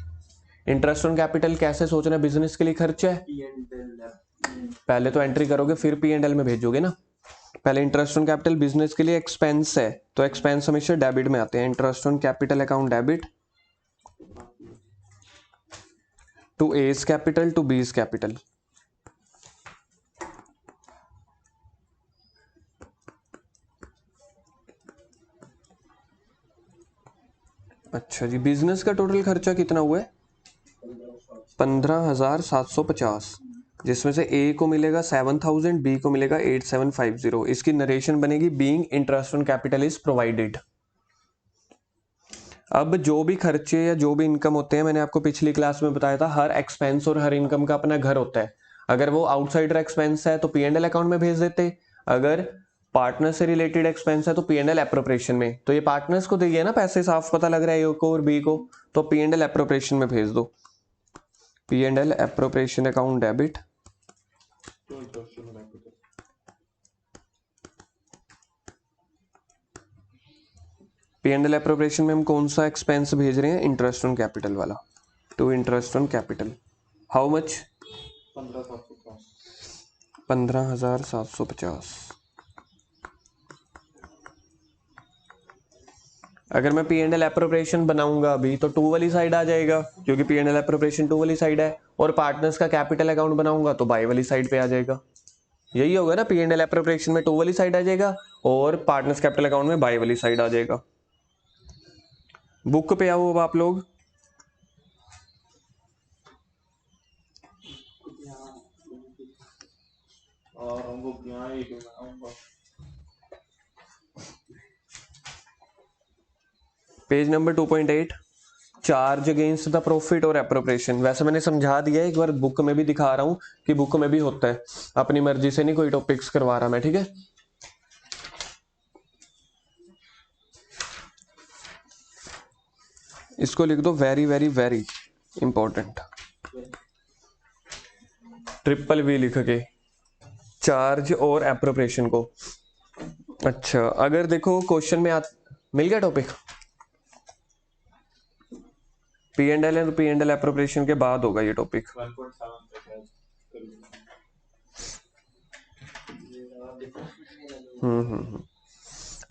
Interest on capital कैसे सोचना है? बिजनेस के लिए खर्चा है, पहले तो एंट्री करोगे फिर P&L में भेजोगे ना। पहले इंटरेस्ट ऑन कैपिटल बिजनेस के लिए एक्सपेंस है, तो एक्सपेंस हमेशा डेबिट में आते हैं। Interest on capital account debit to A's capital to B's capital. अच्छा जी, बिजनेस का टोटल खर्चा कितना हुआ है? 15,750, जिसमें से ए को मिलेगा 7,000, बी को मिलेगा 8,750। इसकी नरेशन बनेगी being interest on capital is provided. अब जो भी खर्चे या जो भी इनकम होते हैं, मैंने आपको पिछली क्लास में बताया था, हर एक्सपेंस और हर इनकम का अपना घर होता है। अगर वो आउटसाइडर एक्सपेंस है तो P&L अकाउंट में भेज देते, अगर पार्टनर से रिलेटेड एक्सपेंस है तो P&L एप्रोप्रिएशन में। तो ये पार्टनर्स को दिए ना पैसे, साफ पता लग रहा है ए को और बी को, तो P&L एप्रोप्रिएशन में भेज दो। P&L एप्रोप्रिएशन अकाउंट डेबिट तो interest on capital. P&L appropriation में हम कौन सा एक्सपेंस भेज रहे हैं? इंटरेस्ट ऑन कैपिटल वाला, to interest on capital. How much? 15,750। 15,750। अगर मैं P&L एप्रोप्रिएशन बनाऊंगा अभी तो 2 वाली साइड आ जाएगा, क्योंकि P&L एप्रोप्रिएशन 2 वाली साइड है, और पार्टनर्स का कैपिटल अकाउंट बनाऊंगा तो बाई वाली साइड पे आ जाएगा। यही होगा ना, P&L एप्रोप्रिएशन में 2 वाली साइड आ जाएगा और पार्टनर्स कैपिटल अकाउंट में बाई वाली साइड आ जाएगा। बुक पे आओ अब आप लोग। और हमको यहाँ एक आऊंगा। Page number 2.8। Charge against the profit और एप्रोप्रिएशन। वैसे मैंने समझा दिया है, एक बार बुक में भी दिखा रहा हूं कि बुक में भी होता है, अपनी मर्जी से नहीं कोई टॉपिक्स करवा रहा मैं, ठीक है। इसको लिख दो very very very important, triple V लिख के, चार्ज और एप्रोप्रिएशन को। अच्छा अगर देखो क्वेश्चन में मिल गया topic, P and L appropriation के बाद होगा ये टॉपिक। 1.7 तक है करीब।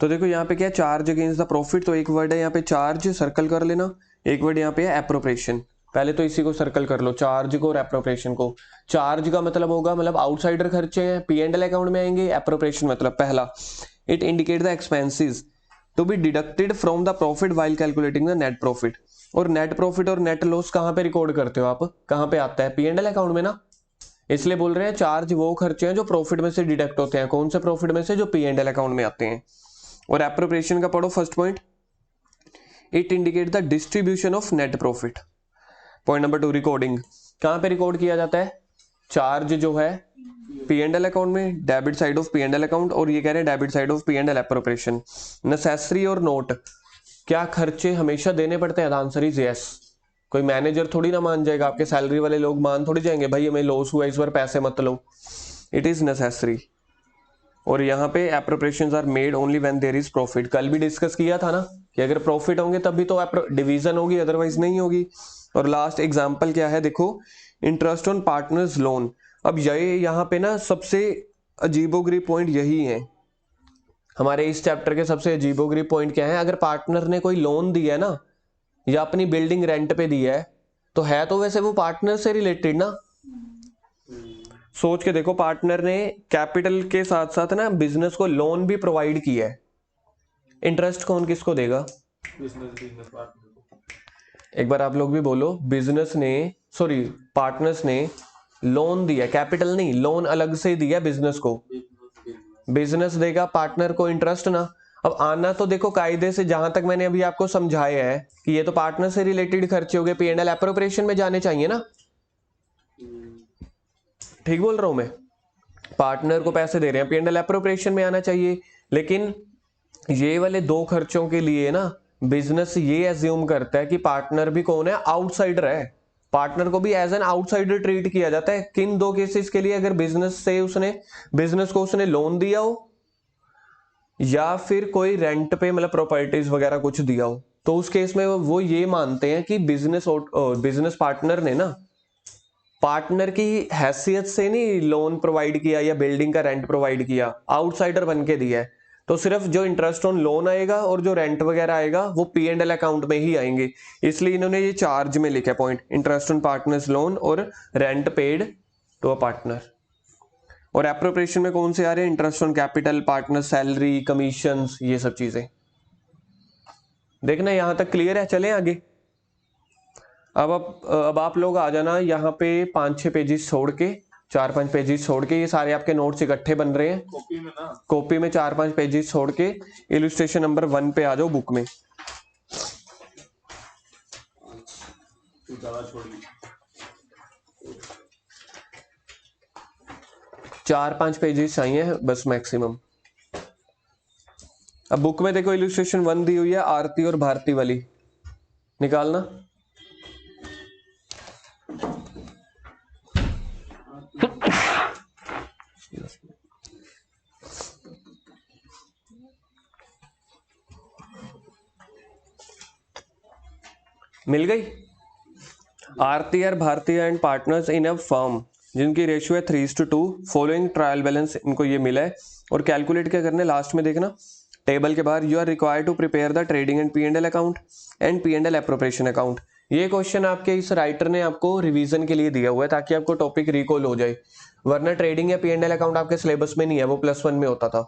तो देखो यहाँ पे क्या है, चार्ज अगेंस्ट द प्रॉफिट, तो एक वर्ड है यहाँ पे चार्ज, सर्कल कर लेना। एक वर्ड यहाँ पे है एप्रोप्रिएशन, पहले तो इसी को सर्कल कर लो, चार्ज को और एप्रोप्रिएशन को। चार्ज का मतलब होगा मतलब आउटसाइडर खर्चे हैं, पी एंड एल अकाउंट में आएंगे। एप्रोप्रिएशन मतलब पहला, it indicate the expenses to be deducted from the profit while calculating the net profit. और नेट प्रॉफिट और नेट लॉस कहाँ पे रिकॉर्ड करते हो आप, कहाँ पे आता है, पी एंड एल अकाउंट में ना, इसलिए बोल रहे हैं चार्ज वो खर्चे हैं जो प्रॉफिट में से डिडक्ट होते हैं। कौन से प्रॉफिट में से, जो पी एंड एल अकाउंट में आते हैं। और एप्रोप्रिएशन का पढ़ो first point, it indicate the distribution of net profit. Point number 2, recording, कहां पे रिकॉर्ड किया जाता है, चार्ज जो है पी एंड एल अकाउंट में, debit side of P and L account, और ये कह रहे हैं debit side of P and L appropriation. Necessary और नोट, क्या खर्चे हमेशा देने पड़ते हैं, आंसर इज यस। कोई मैनेजर थोड़ी ना मान जाएगा, आपके सैलरी वाले लोग मान थोड़ी जाएंगे भाई हमें लॉस हुआ इस बार पैसे मत लो, इट इज नेसेसरी। और यहाँ पे appropriations are made only when there is profit. कल भी डिस्कस किया था ना कि अगर प्रॉफिट होंगे तब भी तो डिवीजन होगी, अदरवाइज नहीं होगी। और लास्ट एग्जांपल क्या है देखो, इंटरेस्ट ऑन पार्टनर्स लोन। अब ये यहाँ पे ना सबसे अजीबोगरीब पॉइंट यही है, हमारे इस चैप्टर के सबसे अजीबोगरीब पॉइंट क्या है, अगर पार्टनर ने कोई लोन दिया है ना, या अपनी बिल्डिंग रेंट पे दी तो है तो वैसे वो पार्टनर से रिलेटेड ना। सोच के देखो, पार्टनर ने कैपिटल के साथ साथ ना बिजनेस को लोन भी प्रोवाइड किया है, इंटरेस्ट कौन किसको देगा, बिजनेस पार्टनर को। एक बार आप लोग भी बोलो, पार्टनर्स ने लोन दिया, कैपिटल नहीं, लोन अलग से दिया बिजनेस को, बिजनेस देगा पार्टनर को इंटरेस्ट ना। अब आना तो देखो कायदे से, जहां तक मैंने अभी आपको समझाया है कि ये तो पार्टनर से रिलेटेड खर्चे हो गए, पी एंड एल एप्रोप्रिएशन में जाने चाहिए ना, ठीक बोल रहा हूं मैं, पार्टनर को पैसे दे रहे हैं, पी एंड एल एप्रोप्रिएशन में आना चाहिए। लेकिन ये वाले दो खर्चों के लिए ना बिजनेस ये एज्यूम करता है कि पार्टनर भी कौन है, आउटसाइडर है, पार्टनर को भी एज एन आउटसाइडर ट्रीट किया जाता है। किन दो केसेस के लिए, अगर बिजनेस को उसने लोन दिया हो, या फिर कोई रेंट पे मतलब प्रॉपर्टीज वगैरह कुछ दिया हो, तो उस केस में वो ये मानते हैं कि बिजनेस पार्टनर ने ना पार्टनर की हैसियत से नहीं लोन प्रोवाइड किया या बिल्डिंग का रेंट प्रोवाइड किया, आउटसाइडर बन के दिया है। तो सिर्फ जो इंटरेस्ट ऑन लोन आएगा और जो रेंट वगैरह आएगा वो पी एंड एल अकाउंट में ही आएंगे, इसलिए इन्होंने ये चार्ज में लिखा point, interest on partners loan और rent paid to a partner. और एप्रोप्रिएशन में कौन से आ रहे हैं, interest on capital, partner salary, commissions, ये सब चीजें। देखना यहां तक क्लियर है, चलें आगे। अब आप लोग आ जाना यहाँ पे 5-6 पेजेस छोड़ के, 4-5 पेजेस छोड़ के, ये सारे आपके नोट्स इकट्ठे बन रहे हैं कॉपी में ना, कॉपी में 4-5 पेजेस छोड़ के इलस्ट्रेशन नंबर 1 पे आ जाओ बुक में। तू ज्यादा छोड़ दी। 4-5 पेजेस चाहिए बस मैक्सिमम। अब बुक में देखो इलस्ट्रेशन 1 दी हुई है, आरती और भारती वाली, निकालना। मिल गई, आरती और Bharti and partners in a firm जिनकी रेशियो है 3:2, फॉलोइंग ट्रायल बैलेंस, इनको ये मिला है। और कैलकुलेट क्या करना है, लास्ट में देखना टेबल के बाहर, you are required to prepare the trading and P and L account and P and L appropriation account. ये क्वेश्चन आपके इस राइटर ने आपको रिवीजन के लिए दिया हुआ है ताकि आपको टॉपिक रिकॉल हो जाए, वरना ट्रेडिंग या पी एंड एल अकाउंट आपके सिलेबस में नहीं है, वो +1 में होता था,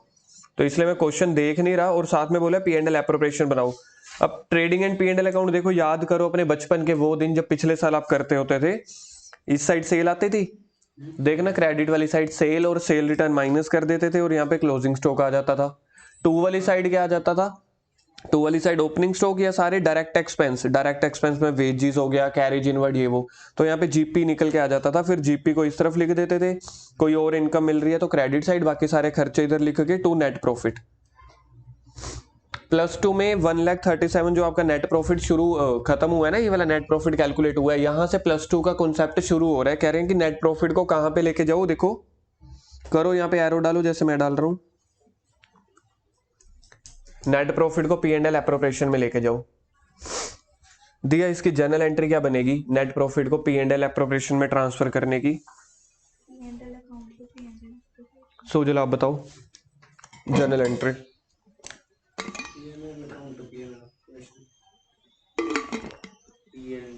तो इसलिए मैं क्वेश्चन देख नहीं रहा। और साथ में बोला पी एंड एल एप्रोप्रिएशन बनाओ। अब trading and P and L account देखो, याद करो अपने बचपन के वो दिन जब पिछले साल आप करते होते थे, इस साइड सेल आती थी, देखना क्रेडिट वाली साइड सेल और सेल रिटर्न माइनस कर देते थे और यहाँ पे क्लोजिंग स्टॉक आ जाता था। टू वाली साइड क्या आ जाता था, टू वाली साइड ओपनिंग स्टॉक या सारे डायरेक्ट एक्सपेंस में वेजेस हो गया, कैरेज इनवर्ड, ये वो, तो यहाँ पे जीपी निकल के आ जाता था। फिर जीपी को इस तरफ लिख देते थे, कोई और इनकम मिल रही है तो क्रेडिट साइड, बाकी सारे खर्चे इधर लिख के टू नेट प्रॉफिट। +2 में 1,37,000 जो आपका नेट प्रॉफिट शुरू खत्म हुआ है ना, ये वाला नेट प्रॉफिट कैलकुलेट हुआ है, यहाँ से +2 का कॉन्सेप्ट शुरू हो रहा है। कह रहे हैं कि नेट प्रॉफिट को कहाँ पे लेके जाओ, देखो करो, यहाँ पे एरो डालो जैसे मैं डाल रहा हूँ, नेट प्रॉफिट को P&L एप्रोप्रिएशन में लेके जाओ। दिया इसकी जर्नल एंट्री क्या बनेगी, नेट प्रॉफिट को P&L एप्रोप्रिएशन में ट्रांसफर करने की। P&L अकाउंट को P&L सोजल आप बताओ journal entry. P&L account to P&L operation. P&L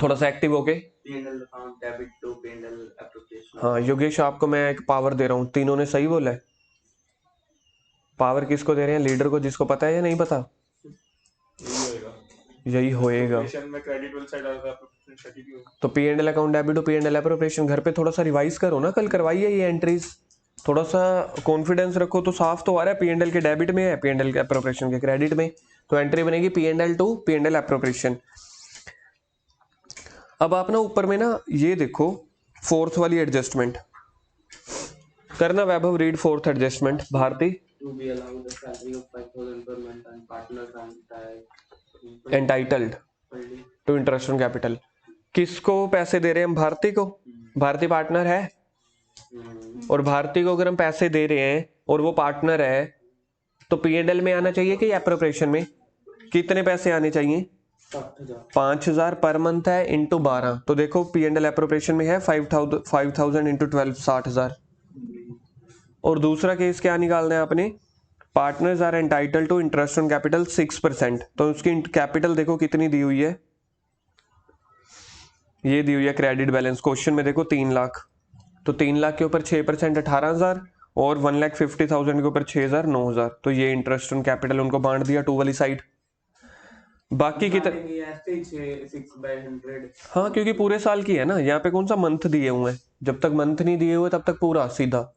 थोड़ा सा एक्टिव होके। P&L account debit to P&L application. हाँ योगेश, आपको मैं एक पावर दे रहा हूँ, तीनों ने सही बोला है। पावर किसको दे रहे हैं, लीडर को, जिसको पता है या नहीं पता। यही होएगा। यही होएगा। Application में क्रेडिट वाली साइड आता है, application शेड्यूल भी होगा। तो P&L account debit to P&L appropriation, घर पे थोड़ा सा रिवाइज करो ना, कल करवाइए ये एंट्रीज, थोड़ा सा कॉन्फिडेंस रखो। तो साफ तो आ रहा है P&L के डेबिट में है, P&L के एप्रोप्रिएशन के क्रेडिट में, तो एंट्री बनेगी P&L टू P&L एप्रोप्रिएशन। अब आप ना ऊपर में ना ये देखो फोर्थ वाली एडजस्टमेंट करना, Vaibhav read fourth adjustment. Bharti, To be allowed the salary of 5,000 per month and partners and entitled to interest on capital. किसको पैसे दे रहे हैं हम, भारती को। भारती पार्टनर है, और भारती को अगर हम पैसे दे रहे हैं और वो पार्टनर है, तो P&L में आना चाहिए कि एप्रोप्रिएशन में। कितने पैसे आने चाहिए, 5,000 पर मंथ है इंटू 12, तो देखो P&L एप्रोप्रिएशन में है 5,000 इंटू 12 60,000। और दूसरा केस क्या निकालना है आपने, partners are entitle to interest on capital 6%, तो उसकी कैपिटल देखो कितनी दी हुई है, ये दी हुई है क्रेडिट बैलेंस क्वेश्चन में, देखो 3 लाख, तो 3 लाख के ऊपर 6% 18,000, और 1,50,000 के ऊपर 6,000 9,000, तो ये इंटरेस्ट ऑन कैपिटल उनको बांट दिया टू वाली साइड। बाकी कितने, ऐसे ही 6/100। हाँ क्योंकि पूरे साल की है ना, यहाँ पे कौन सा मंथ दिए हुए हैं, जब तक मंथ नहीं दिए हुए तब तक पूरा सीधा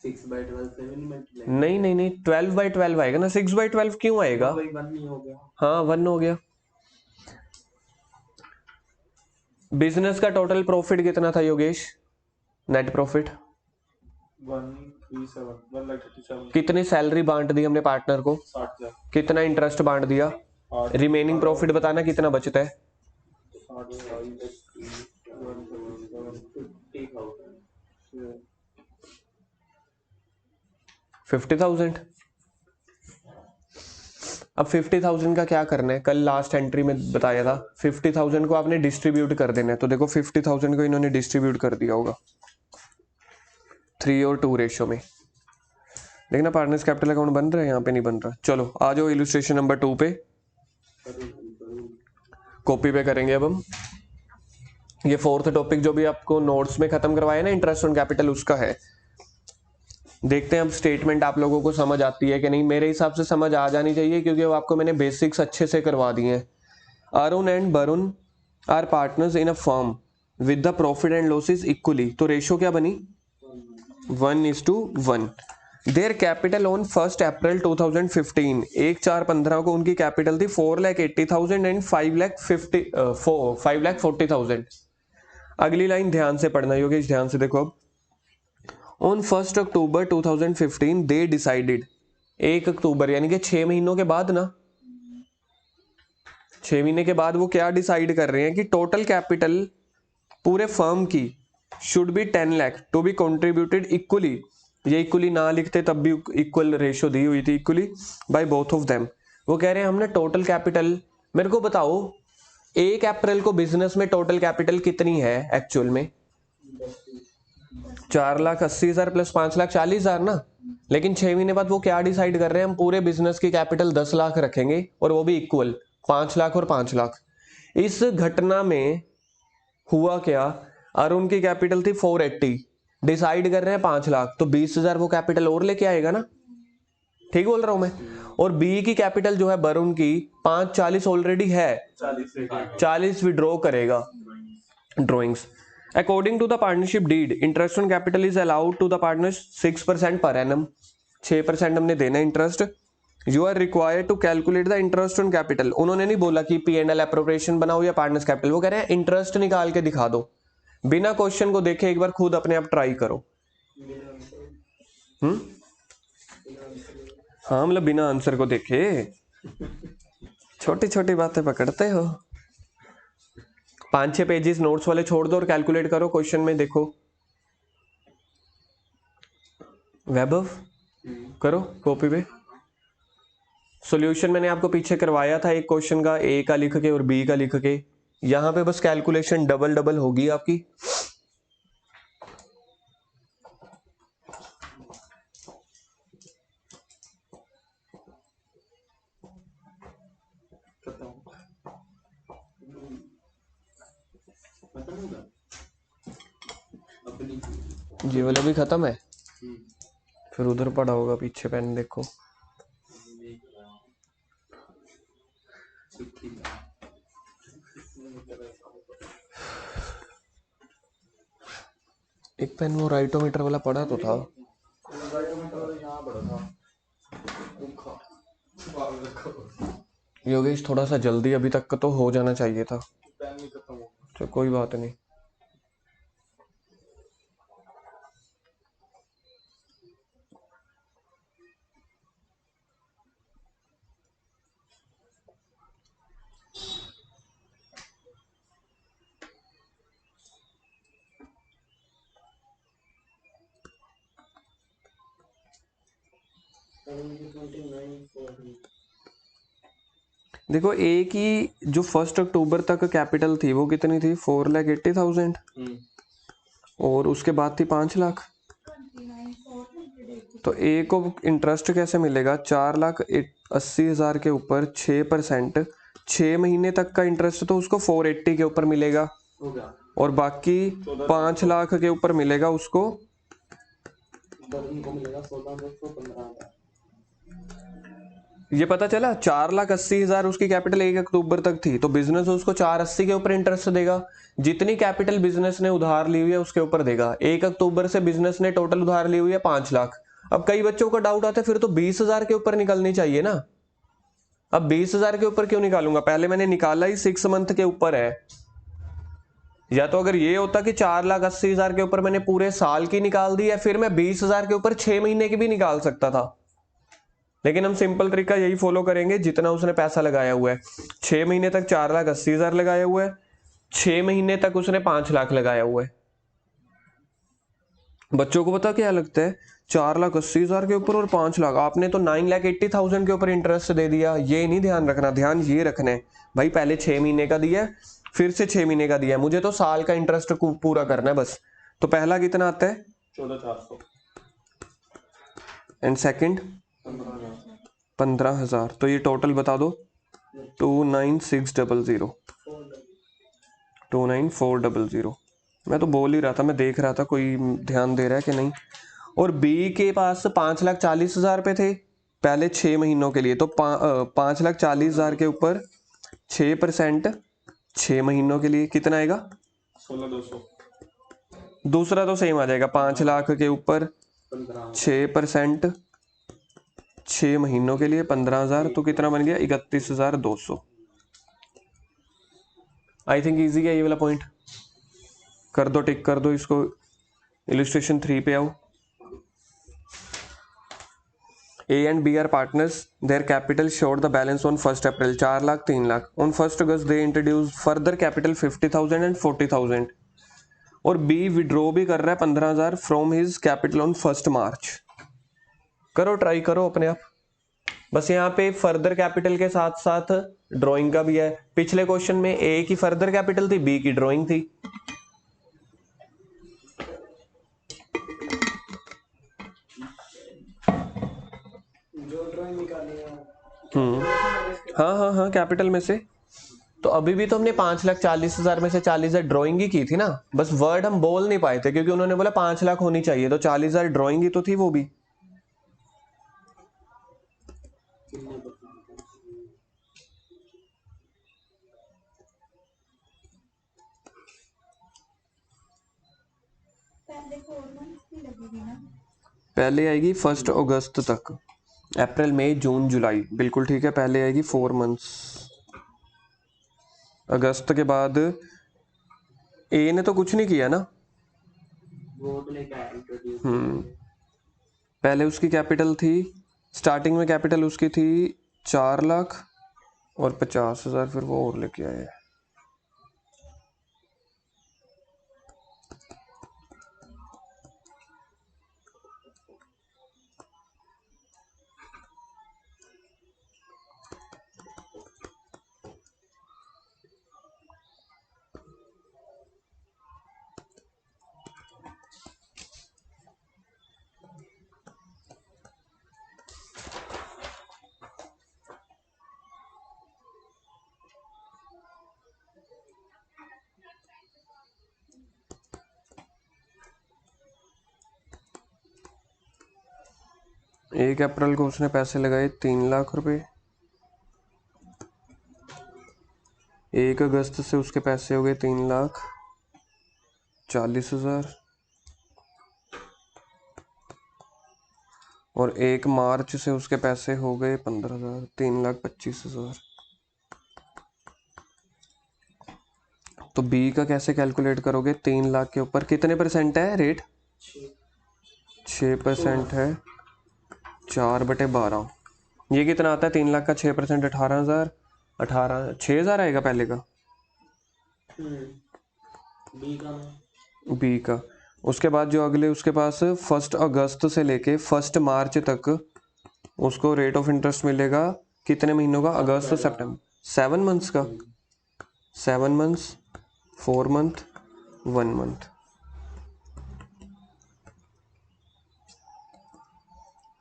6/12 से नहीं मल्टीप्लाई। नहीं 12/12 आएगा ना, 6/12 क्यों आएगा, वही 1 नहीं हो गया। हाँ 1 हो गया। बिजनेस का टोटल प्रॉफिट कितना था योगेश, नेट प्रॉफिट 137 कितनी सैलरी बांट दी हमने पार्टनर को, 60,000 कितना इंटरेस्ट बांट दिया, रिमेनिंग प्रॉफिट बताना कितना बचता है, 50,000। अब 50,000 का क्या करना है, कल लास्ट एंट्री में बताया था 50,000 को आपने डिस्ट्रीब्यूट कर देना है, तो देखो 50,000 को इन्होंने डिस्ट्रीब्यूट कर दिया होगा 3 और 2 रेशो में। देखना पार्टनर्स कैपिटल अकाउंट बन रहा है, यहाँ पे नहीं बन रहा। चलो आ जाओ इलस्ट्रेशन नंबर 2 पे, कॉपी पे करेंगे अब हम। ये फोर्थ टॉपिक जो भी आपको नोट्स में खत्म करवाया ना इंटरेस्ट ऑन कैपिटल, उसका है। देखते हैं अब स्टेटमेंट आप लोगों को समझ आती है कि नहीं, मेरे हिसाब से समझ आ जानी चाहिए क्योंकि वो आपको मैंने बेसिक्स अच्छे से करवा दिए हैं। Arun and Varun are partners in a firm with the profit and losses equally, तो रेशो क्या बनी 1:1। देयर कैपिटल ऑन 1 अप्रैल 2015, 1/4/15 को उनकी कैपिटल थी 4,80,000 एंड 5,40,000। अगली लाइन ध्यान से पढ़ना योगेश, ध्यान से देखो। अब ऑन 1 अक्टूबर 2015 दे डिसाइडेड, 1 अक्टूबर यानी कि 6 महीनों के बाद ना, 6 महीने के बाद वो क्या डिसाइड कर रहे हैं कि टोटल कैपिटल पूरे फर्म की should be 10 lakh to be contributed equally. ये इक्वली ना लिखते तब भी इक्वल रेशो दी हुई थी, equally by both of them. वो कह रहे हैं हमने टोटल कैपिटल, मेरे को बताओ 1 अप्रैल को बिजनेस में टोटल कैपिटल कितनी है एक्चुअल में, 4,80,000 प्लस 5,40,000 ना। लेकिन 6 महीने बाद वो क्या डिसाइड कर रहे हैं, हम पूरे बिजनेस की कैपिटल 10 लाख रखेंगे और वो भी इक्वल 5 लाख और 5 लाख। इस घटना में हुआ क्या, अरुण की कैपिटल थी 480, डिसाइड कर रहे हैं 5 लाख, तो 20,000 वो कैपिटल और लेके आएगा ना, ठीक बोल रहा हूं मैं। और बी की कैपिटल जो है वरुण की 540 ऑलरेडी है, 40 विड्रॉ करेगा drawings. According to the partnership deed, interest on capital is allowed to the partners 6% per annum, 6% हमने देना interest. You are required to calculate the interest on capital. उन्होंने नहीं बोला कि P&L एप्रोप्रिएशन बनाओ या पार्टनर्स कैपिटल, वो कह रहे हैं इंटरेस्ट निकाल के दिखा दो। बिना क्वेश्चन को देखे एक बार खुद अपने आप ट्राई करो। हम्म, हाँ मतलब बिना आंसर को देखे, छोटी छोटी बातें पकड़ते हो। 5-6 पेजेस नोट्स वाले छोड़ दो और कैलकुलेट करो क्वेश्चन में, देखो। वैभव करो कॉपी पे। सॉल्यूशन मैंने आपको पीछे करवाया था एक क्वेश्चन का, ए का लिख के और बी का लिख के। यहां पे बस कैलकुलेशन डबल डबल होगी आपकी। खत्म होगा अपनी। ये वाला भी खत्म है, फिर उधर पड़ा होगा पीछे पेन, देखो। एक पेन वो राइटोमीटर वाला पड़ा तो था। यहाँ पड़ा था। योगेश थोड़ा सा जल्दी, अभी तक का तो हो जाना चाहिए था। पेन नहीं खत्म हो गया। तो कोई बात नहीं। देखो ए की जो 1 अक्टूबर तक कैपिटल थी वो कितनी थी, 4,80,000, और उसके बाद थी 5 लाख। 29,480। तो ए को इंटरेस्ट कैसे मिलेगा, 4,80,000 के ऊपर 6%, 6 महीने तक का इंटरेस्ट तो उसको 480 के ऊपर मिलेगा, होगा और बाकी 5 लाख के ऊपर मिलेगा उसको। दर्जन को मिलेगा 16,15,000। ये पता चला 4,80,000 उसकी कैपिटल 1 अक्टूबर तक थी, तो बिजनेस उसको 480 के ऊपर इंटरेस्ट देगा। जितनी कैपिटल बिजनेस ने उधार ली हुई है उसके ऊपर देगा। 1 अक्टूबर से बिजनेस ने टोटल उधार ली हुई है 5 लाख। अब कई बच्चों का डाउट आता है फिर तो 20,000 के ऊपर निकलनी चाहिए ना। अब 20,000 के ऊपर क्यों निकालूंगा, पहले मैंने निकाला ही 6 मंथ के ऊपर है। या तो अगर ये होता कि 4,80,000 के ऊपर मैंने पूरे साल की निकाल दी, या फिर मैं 20,000 के ऊपर 6 महीने की भी निकाल सकता था। लेकिन हम सिंपल तरीका यही फॉलो करेंगे, जितना उसने पैसा लगाया हुआ है। 6 महीने तक 4,80,000 लगाया हुआ है, 6 महीने तक उसने 5 लाख लगाया हुआ है। बच्चों को पता क्या लगता है, 4,80,000 के ऊपर और 5 लाख, आपने तो 9,80,000 के ऊपर इंटरेस्ट दे दिया। ये नहीं ध्यान रखना, ध्यान ये रखना है भाई पहले 6 महीने का दिया है, फिर से 6 महीने का दिया है, मुझे तो साल का इंटरेस्ट पूरा करना है बस। तो पहला कितना आता है, 14,400। And second 15,000। तो ये टोटल बता दो, 29,600, 29,400। मैं तो बोल ही रहा था, मैं देख रहा था कोई ध्यान दे रहा है कि नहीं। और बी के पास 5,40,000 पे थे पहले 6 महीनों के लिए, तो 5,40,000 के ऊपर 6%, 6 महीनों के लिए कितना आएगा, 16,200। दूसरा तो सेम आ जाएगा, 5 लाख के ऊपर 15 6%, 6 महीनों के लिए 15,000, तो कितना बन गया 31,200। आई थिंक इजी है ये वाला पॉइंट। कर दो, टिक कर दो इसको। इलिस्ट्रेशन 3 पे आओ। A and B are partners. Their capital showed the balance on 1st April 4 lakh 3 lakh. On 1st August they introduced further capital 50,000 and 40,000। और B विड्रॉ भी कर रहा है 15,000 from his capital on 1st मार्च। करो, ट्राई करो अपने आप। बस यहाँ पे फर्दर कैपिटल के साथ साथ ड्राइंग का भी है। पिछले क्वेश्चन में A की फर्दर कैपिटल थी, B की ड्राइंग थी। जो ड्राइंग निकाली है हाँ हाँ हाँ, कैपिटल में से। तो अभी भी तो हमने 5,40,000 में से 40,000 ड्राइंग ही की थी ना, बस वर्ड हम बोल नहीं पाए थे क्योंकि उन्होंने बोला 5 लाख होनी चाहिए, तो 40,000 ड्राइंग ही तो थी वो भी। पहले 4 मंथ की लगेगी ना। पहले आएगी 1 अगस्त तक, अप्रैल मई जून जुलाई, बिल्कुल ठीक है। पहले आएगी 4 मंथ्स। अगस्त के बाद ए ने तो कुछ नहीं किया ना। वो तो लेके आया इंट्रोड्यूस। पहले उसकी कैपिटल थी, स्टार्टिंग में कैपिटल उसकी थी 4 लाख और 50,000, फिर वो और लेके आए। एक अप्रैल को उसने पैसे लगाए 3 लाख रुपए। 1 अगस्त से उसके पैसे हो गए 3,40,000 और 1 मार्च से उसके पैसे हो गए 15,000, 3,25,000। तो बी का कैसे कैलकुलेट करोगे? 3 लाख के ऊपर कितने परसेंट है रेट? 6% है। 4/12 ये कितना आता है? 3 लाख का 6% 18,000। 6,000 आएगा पहले का। बी का। उसके बाद जो अगले उसके पास 1 अगस्त से लेके 1 मार्च तक उसको रेट ऑफ इंटरेस्ट मिलेगा कितने महीनों का? अगस्त सितंबर। 7 मंथ्स का। 7 मंथ्स, 4 मंथ, 1 मंथ।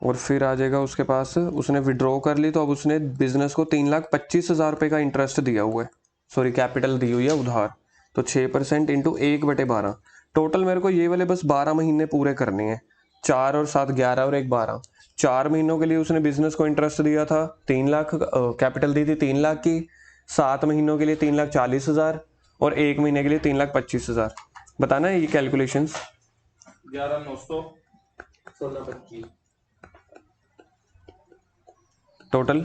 और फिर आ जाएगा उसके पास, उसने विड्रॉ कर ली तो अब उसने बिजनेस को 3,25,000 रुपये का इंटरेस्ट दिया हुआ है, सॉरी कैपिटल दी हुई है उधार। तो 6% इंटू 1/12। टोटल मेरे को ये वाले बस 12 महीने पूरे करने हैं। 4 और 7 11 और 1 12। 4 महीनों के लिए उसने बिजनेस को इंटरेस्ट दिया था 3 लाख, कैपिटल दी थी 3 लाख की। 7 महीनों के लिए 3,40,000 और 1 महीने के लिए 3,25,000। बताना है ये कैलकुलेशंस। 11,900 16-25 टोटल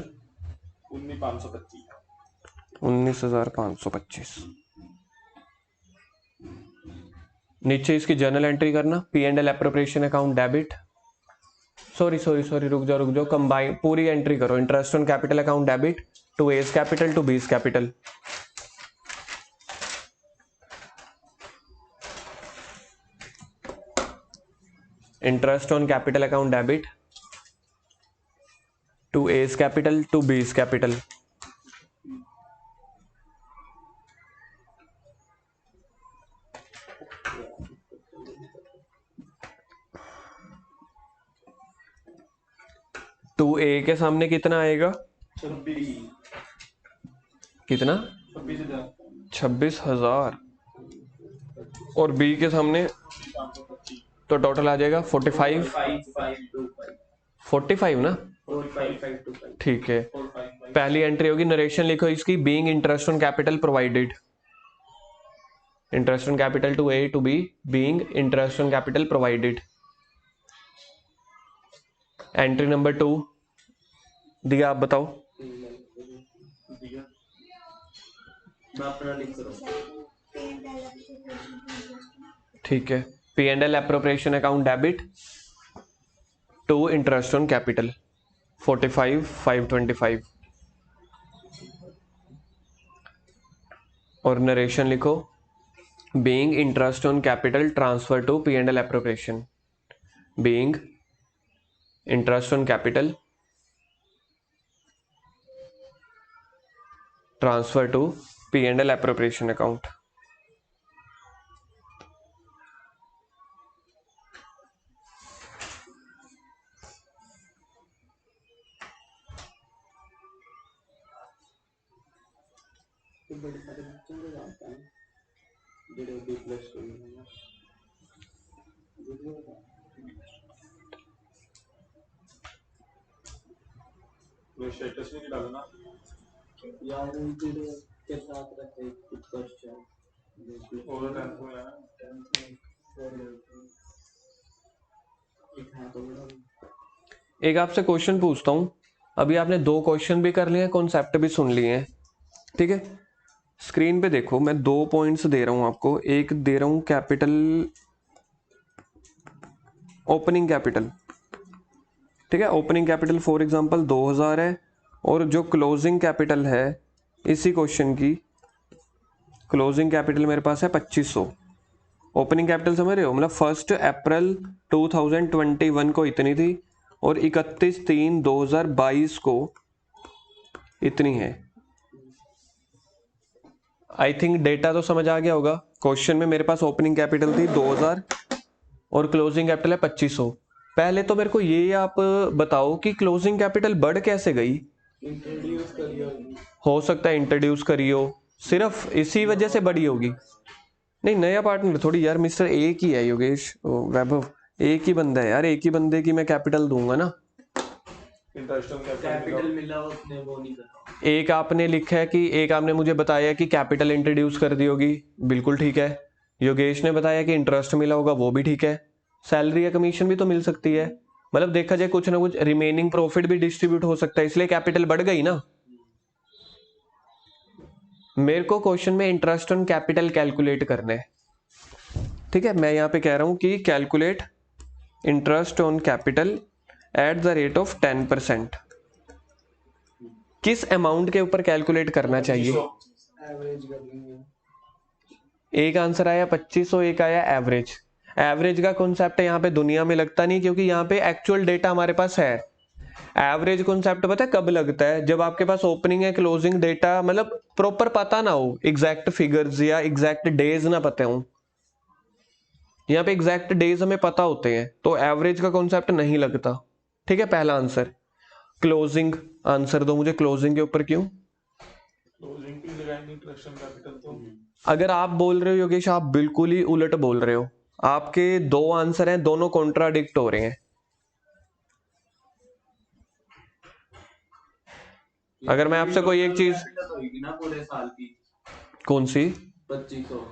19,525। 19,525। नीचे इसकी जर्नल एंट्री करना, P&L appropriation account debit, sorry रुक जाओ, कंबाइन पूरी एंट्री करो। Interest on capital account debit to A's capital to B's capital. Interest on capital account debit to A's capital to B's capital. To A के सामने कितना आएगा? 26 कितना? 26,000 26,000। और बी के सामने 525। तो टोटल आ जाएगा 45। 5,525 45 ना? 4,525 ठीक है। 455। पहली एंट्री होगी, नरेशन लिखो इसकी, being interest on capital provided. Interest on capital to A to B, being interest on capital provided. Entry number 2 दिया, आप बताओ। दिया। मैं अपना लिख रहा हूँ। ठीक है। P&L appropriation account debit to interest on capital 45,525। और नरेशन लिखो, being interest on capital transfer to P&L appropriation, being interest on capital transfer to P&L appropriation account. तो बड़े सारे बच्चों को जानता है जेडे बी प्लस को वो स्टेटस में नहीं डालना। यार उनके के साथ रहते कुछ क्वेश्चन और 10th में है। एक है तो बड़ा एक आपसे क्वेश्चन पूछता हूं, अभी आपने 2 क्वेश्चन भी कर लिए हैं, कॉन्सेप्ट भी सुन लिए हैं, ठीक है। स्क्रीन पे देखो, मैं 2 पॉइंट्स दे रहा हूं आपको। एक दे रहा हूं कैपिटल, ओपनिंग कैपिटल, ठीक है। ओपनिंग कैपिटल फॉर एग्जांपल 2000 है, और जो क्लोजिंग कैपिटल है इसी क्वेश्चन की, क्लोजिंग कैपिटल मेरे पास है 2500। ओपनिंग कैपिटल समझ रहे हो, मतलब 1 अप्रैल 2021 को इतनी थी और 31/3/2022 को इतनी है। आई थिंक डेटा तो समझ आ गया होगा। क्वेश्चन में मेरे पास ओपनिंग कैपिटल थी 2000 और क्लोजिंग कैपिटल है 2500। पहले तो मेरे को ये आप बताओ कि क्लोजिंग कैपिटल बढ़ कैसे गई। इंट्रोड्यूस करिए होगी। हो सकता है इंट्रोड्यूस करी हो, सिर्फ इसी वजह से बड़ी होगी। नहीं, नया पार्टनर थोड़ी यार, मिस्टर एक ही है योगेश, वैभव एक ही बंदा है यार, एक ही बंदे की मैं कैपिटल दूंगा ना। इंटरेस्ट ऑन कैपिटल मिला उसने वो नहीं करा। एक आपने लिखा है कि, एक आपने मुझे बताया कि कैपिटल इंट्रोड्यूस कर दी होगी, बिल्कुल ठीक है। योगेश ने बताया कि इंटरेस्ट मिला होगा, वो भी ठीक है। सैलरी या कमीशन भी तो मिल सकती है, मतलब देखा जाए कुछ ना कुछ रिमेनिंग प्रॉफिट भी डिस्ट्रीब्यूट हो सकता है, इसलिए कैपिटल बढ़ गई ना। मेरे को क्वेश्चन में इंटरेस्ट ऑन कैपिटल कैलकुलेट करना है, ठीक है। मैं यहां पे कह रहा हूं कि calculate interest on capital at the rate of 10%। किस अमाउंट के ऊपर कैलकुलेट करना चाहिए? एवरेज कर लेंगे। एक आंसर आया 2500, एक आया एवरेज। एवरेज का कॉन्सेप्ट यहाँ पे दुनिया में लगता नहीं, क्योंकि यहाँ पे एक्चुअल डेटा हमारे पास है। एवरेज कॉन्सेप्ट पता है कब लगता है? जब आपके पास ओपनिंग है क्लोजिंग डेटा, मतलब प्रॉपर पता ना हो, एग्जैक्ट फिगर्स या एग्जैक्ट डेज ना पता हो। यहाँ पे एग्जैक्ट डेज हमें पता होते हैं, तो एवरेज का कॉन्सेप्ट नहीं लगता, ठीक है। पहला आंसर। क्लोजिंग आंसर दो मुझे, क्लोजिंग के ऊपर क्यों? क्लोजिंग की लगाएंगे इंटरेस्ट ऑन कैपिटल तो अगर आप बोल रहे हो योगेश, आप बिल्कुल ही उलट बोल रहे हो। आपके 2 आंसर हैं, दोनों कॉन्ट्राडिक्ट हो रहे हैं। अगर मैं आपसे कोई एक चीज, होगी ना पूरे साल की कौन सी? 2500।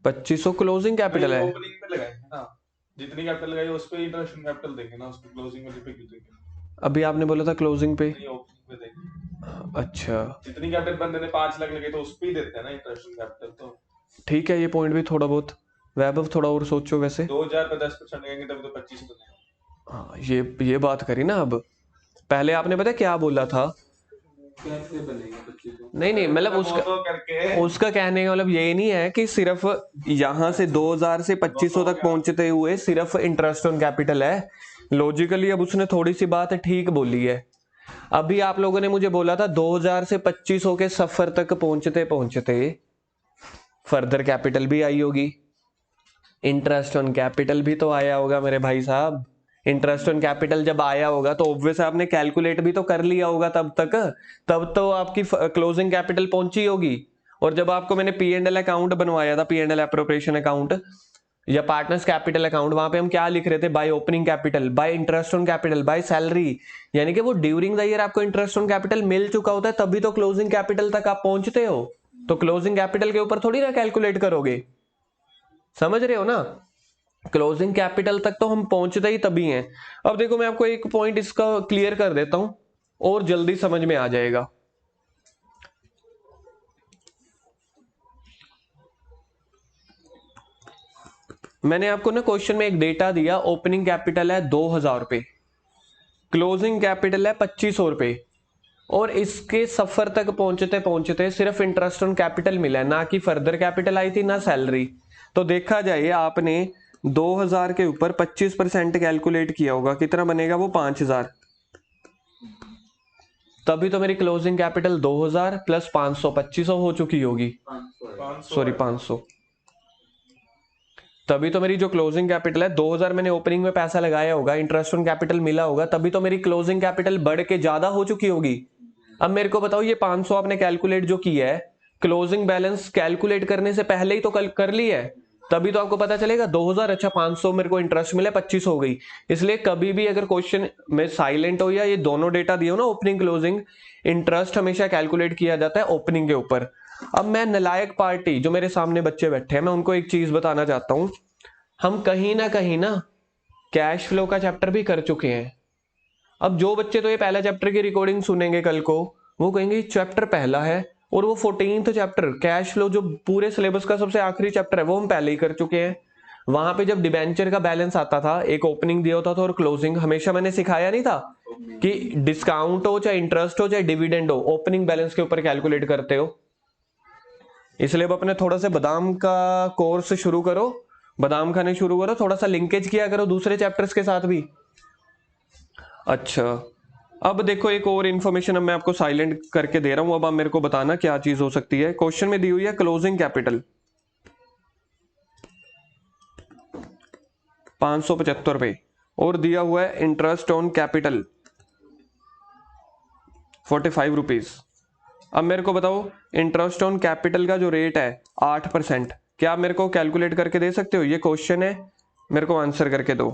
2500 क्लोजिंग कैपिटल है। ओपनिंग पे लगाएंगे ना, जितनी कैपिटल लगाई उस पे इंटरेस्ट ऑन कैपिटल देंगे ना, उसको क्लोजिंग वाले पे क्यों देंगे? अभी आपने बोला था क्लोजिंग पे। नहीं, ओपनिंग पे देंगे। अच्छा जितनी कैपिटल बंदे ने 5 लाख लगे तो उस पे ही देते हैं ना इंटरेस्ट ऑन कैपिटल तो। ठीक है, ये पॉइंट भी थोड़ा बहुत, वैभव थोड़ा और सोचो वैसे। 2000 पे 10% लगाएंगे तब तो 25 बनेगा। हाँ, ये बात करी ना। अब पहले आपने पता क्या बोला था? कैसे बनेगा 2500? नहीं, मतलब तो करके उसका कहने का मतलब ये नहीं है कि सिर्फ यहां से 2000 से 2500 तक पहुंचते हुए सिर्फ इंटरेस्ट ऑन कैपिटल है। लॉजिकली अब उसने थोड़ी सी बात ठीक बोली है। अभी आप लोगों ने मुझे बोला था 2000 से 2500 के सफर तक पहुंचते पहुंचते फर्दर कैपिटल भी आई होगी, इंटरेस्ट ऑन कैपिटल भी तो आया होगा मेरे भाई साहब। इंटरेस्ट ऑन कैपिटल जब आया होगा तो ऑब्वियस आपने कैलकुलेट भी तो कर लिया होगा तब तक, तब तो आपकी क्लोजिंग कैपिटल पहुंची होगी। और जब आपको मैंने P&L अकाउंट बनवाया था, P&L एप्रोप्रिएशन अकाउंट या पार्टनर्स कैपिटल अकाउंट, वहां पे हम क्या लिख रहे थे? By opening capital, bye interest on capital, by salary. यानी कि वो ड्यूरिंग द ईयर आपको इंटरेस्ट ऑन कैपिटल मिल चुका होता है, तभी तो क्लोजिंग कैपिटल तक आप पहुंचते हो। तो क्लोजिंग कैपिटल के ऊपर थोड़ी ना कैलकुलेट करोगे, समझ रहे हो ना। क्लोजिंग कैपिटल तक तो हम पहुंचते ही तभी हैं। अब देखो मैं आपको एक पॉइंट इसका क्लियर कर देता हूं और जल्दी समझ में आ जाएगा। मैंने आपको ना क्वेश्चन में एक डेटा दिया, ओपनिंग कैपिटल है 2000 रुपए, क्लोजिंग कैपिटल है 2500 रुपए, और इसके सफर तक पहुंचते पहुंचते सिर्फ इंटरेस्ट ऑन कैपिटल मिला है, ना कि फर्दर कैपिटल आई थी ना सैलरी। तो देखा जाए आपने 2000 के ऊपर 25% कैलकुलेट किया होगा, कितना बनेगा वो? 5000। तभी तो मेरी क्लोजिंग कैपिटल 2000 प्लस 500 2500 हो चुकी होगी। 500 सॉरी 500। तभी तो मेरी जो क्लोजिंग कैपिटल है, 2000 मैंने ओपनिंग में पैसा लगाया होगा, इंटरेस्ट ऑन कैपिटल मिला होगा, तभी तो मेरी क्लोजिंग कैपिटल बढ़ के ज्यादा हो चुकी होगी। अब मेरे को बताओ, ये 500 आपने कैलकुलेट जो किया है, क्लोजिंग बैलेंस कैलकुलेट करने से पहले ही तो कल कर ली है, तभी तो आपको पता चलेगा 2000 अच्छा 500 मेरे को इंटरेस्ट मिला, 25 हो गई। इसलिए कभी भी अगर क्वेश्चन में साइलेंट हो या ये दोनों डेटा दिए हो ना, ओपनिंग क्लोजिंग, इंटरेस्ट हमेशा कैलकुलेट किया जाता है ओपनिंग के ऊपर। अब मैं नालायक पार्टी, जो मेरे सामने बच्चे बैठे हैं, मैं उनको एक चीज बताना चाहता हूं। हम कहीं ना कैश फ्लो का चैप्टर भी कर चुके हैं, अब जो बच्चे तो ये पहला चैप्टर की रिकॉर्डिंग सुनेंगे कल को, वो कहेंगे चैप्टर पहला है और वो 14th चैप्टर कैश फ्लो जो पूरे सिलेबस का सबसे आखिरी चैप्टर है वो हम पहले ही कर चुके हैं। वहां पे जब डिबेंचर का बैलेंस आता था, एक ओपनिंग दिया होता था और क्लोजिंग, हमेशा मैंने सिखाया नहीं था कि डिस्काउंट हो चाहे इंटरेस्ट हो चाहे डिविडेंड हो, ओपनिंग बैलेंस के ऊपर कैलकुलेट करते हो। इसलिए अब अपने थोड़ा सा बादाम का कोर्स शुरू करो, बादाम खाने शुरू करो, थोड़ा सा लिंकेज किया करो दूसरे चैप्टर्स के साथ भी। अच्छा, अब देखो एक और इन्फॉर्मेशन अब मैं आपको साइलेंट करके दे रहा हूं, अब आप मेरे को बताना क्या चीज हो सकती है। क्वेश्चन में दी हुई है क्लोजिंग कैपिटल 575 रुपए और दिया हुआ है इंटरेस्ट ऑन कैपिटल 45 रुपीज। अब मेरे को बताओ इंटरेस्ट ऑन कैपिटल का जो रेट है 8%, क्या आप मेरे को कैलकुलेट करके दे सकते हो? ये क्वेश्चन है, मेरे को आंसर करके दो।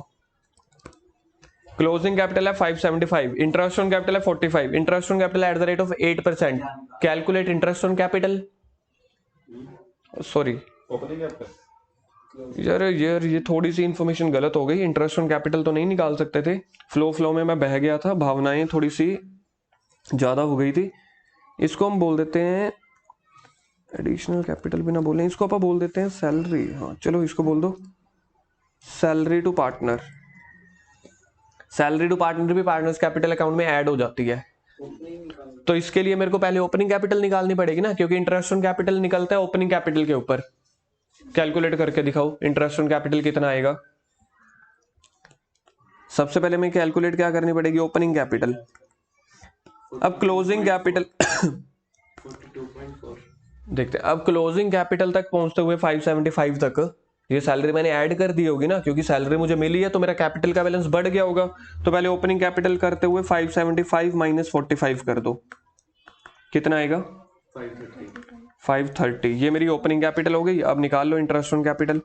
क्लोजिंग कैपिटल है 575, इंटरेस्ट ऑन कैपिटल है 45, interest on capital at the rate of 8%, calculate interest on capital. Sorry opening capital, यार ये थोड़ी सी इंफॉर्मेशन गलत हो गई, इंटरेस्ट ऑन कैपिटल तो नहीं निकाल सकते थे, फ्लो में मैं बह गया था, भावनाएं थोड़ी सी ज्यादा हो गई थी। इसको हम बोल देते हैं एडिशनल कैपिटल भी ना बोलें, इसको आप बोल देते हैं सैलरी। हाँ चलो इसको बोल दो salary to partner. Salary to partner भी पार्टनर्स कैपिटल अकाउंट में ऐड हो जाती है, तो इसके लिए मेरे को पहले ओपनिंग कैपिटल निकालनी पड़ेगी ना, क्योंकि इंटरेस्ट ऑन कैपिटल निकलता है ओपनिंग कैपिटल के ऊपर। कैलकुलेट करके दिखाओ इंटरेस्ट ऑन कैपिटल कितना आएगा। सबसे पहले मैं कैलकुलेट क्या करनी पड़ेगी, ओपनिंग कैपिटल। अब क्लोजिंग कैपिटल 42.4 देखते हैं। अब क्लोजिंग कैपिटल तक पहुंचते हुए 575 तक ये सैलरी मैंने ऐड कर दी होगी ना, क्योंकि सैलरी मुझे मिली है तो मेरा कैपिटल का बैलेंस बढ़ गया होगा। तो पहले ओपनिंग कैपिटल करते हुए 575 माइनस 45 कर दो, कितना आएगा 530। ये मेरी ओपनिंग कैपिटल हो गई। अब निकाल लो इंटरेस्ट ऑन कैपिटल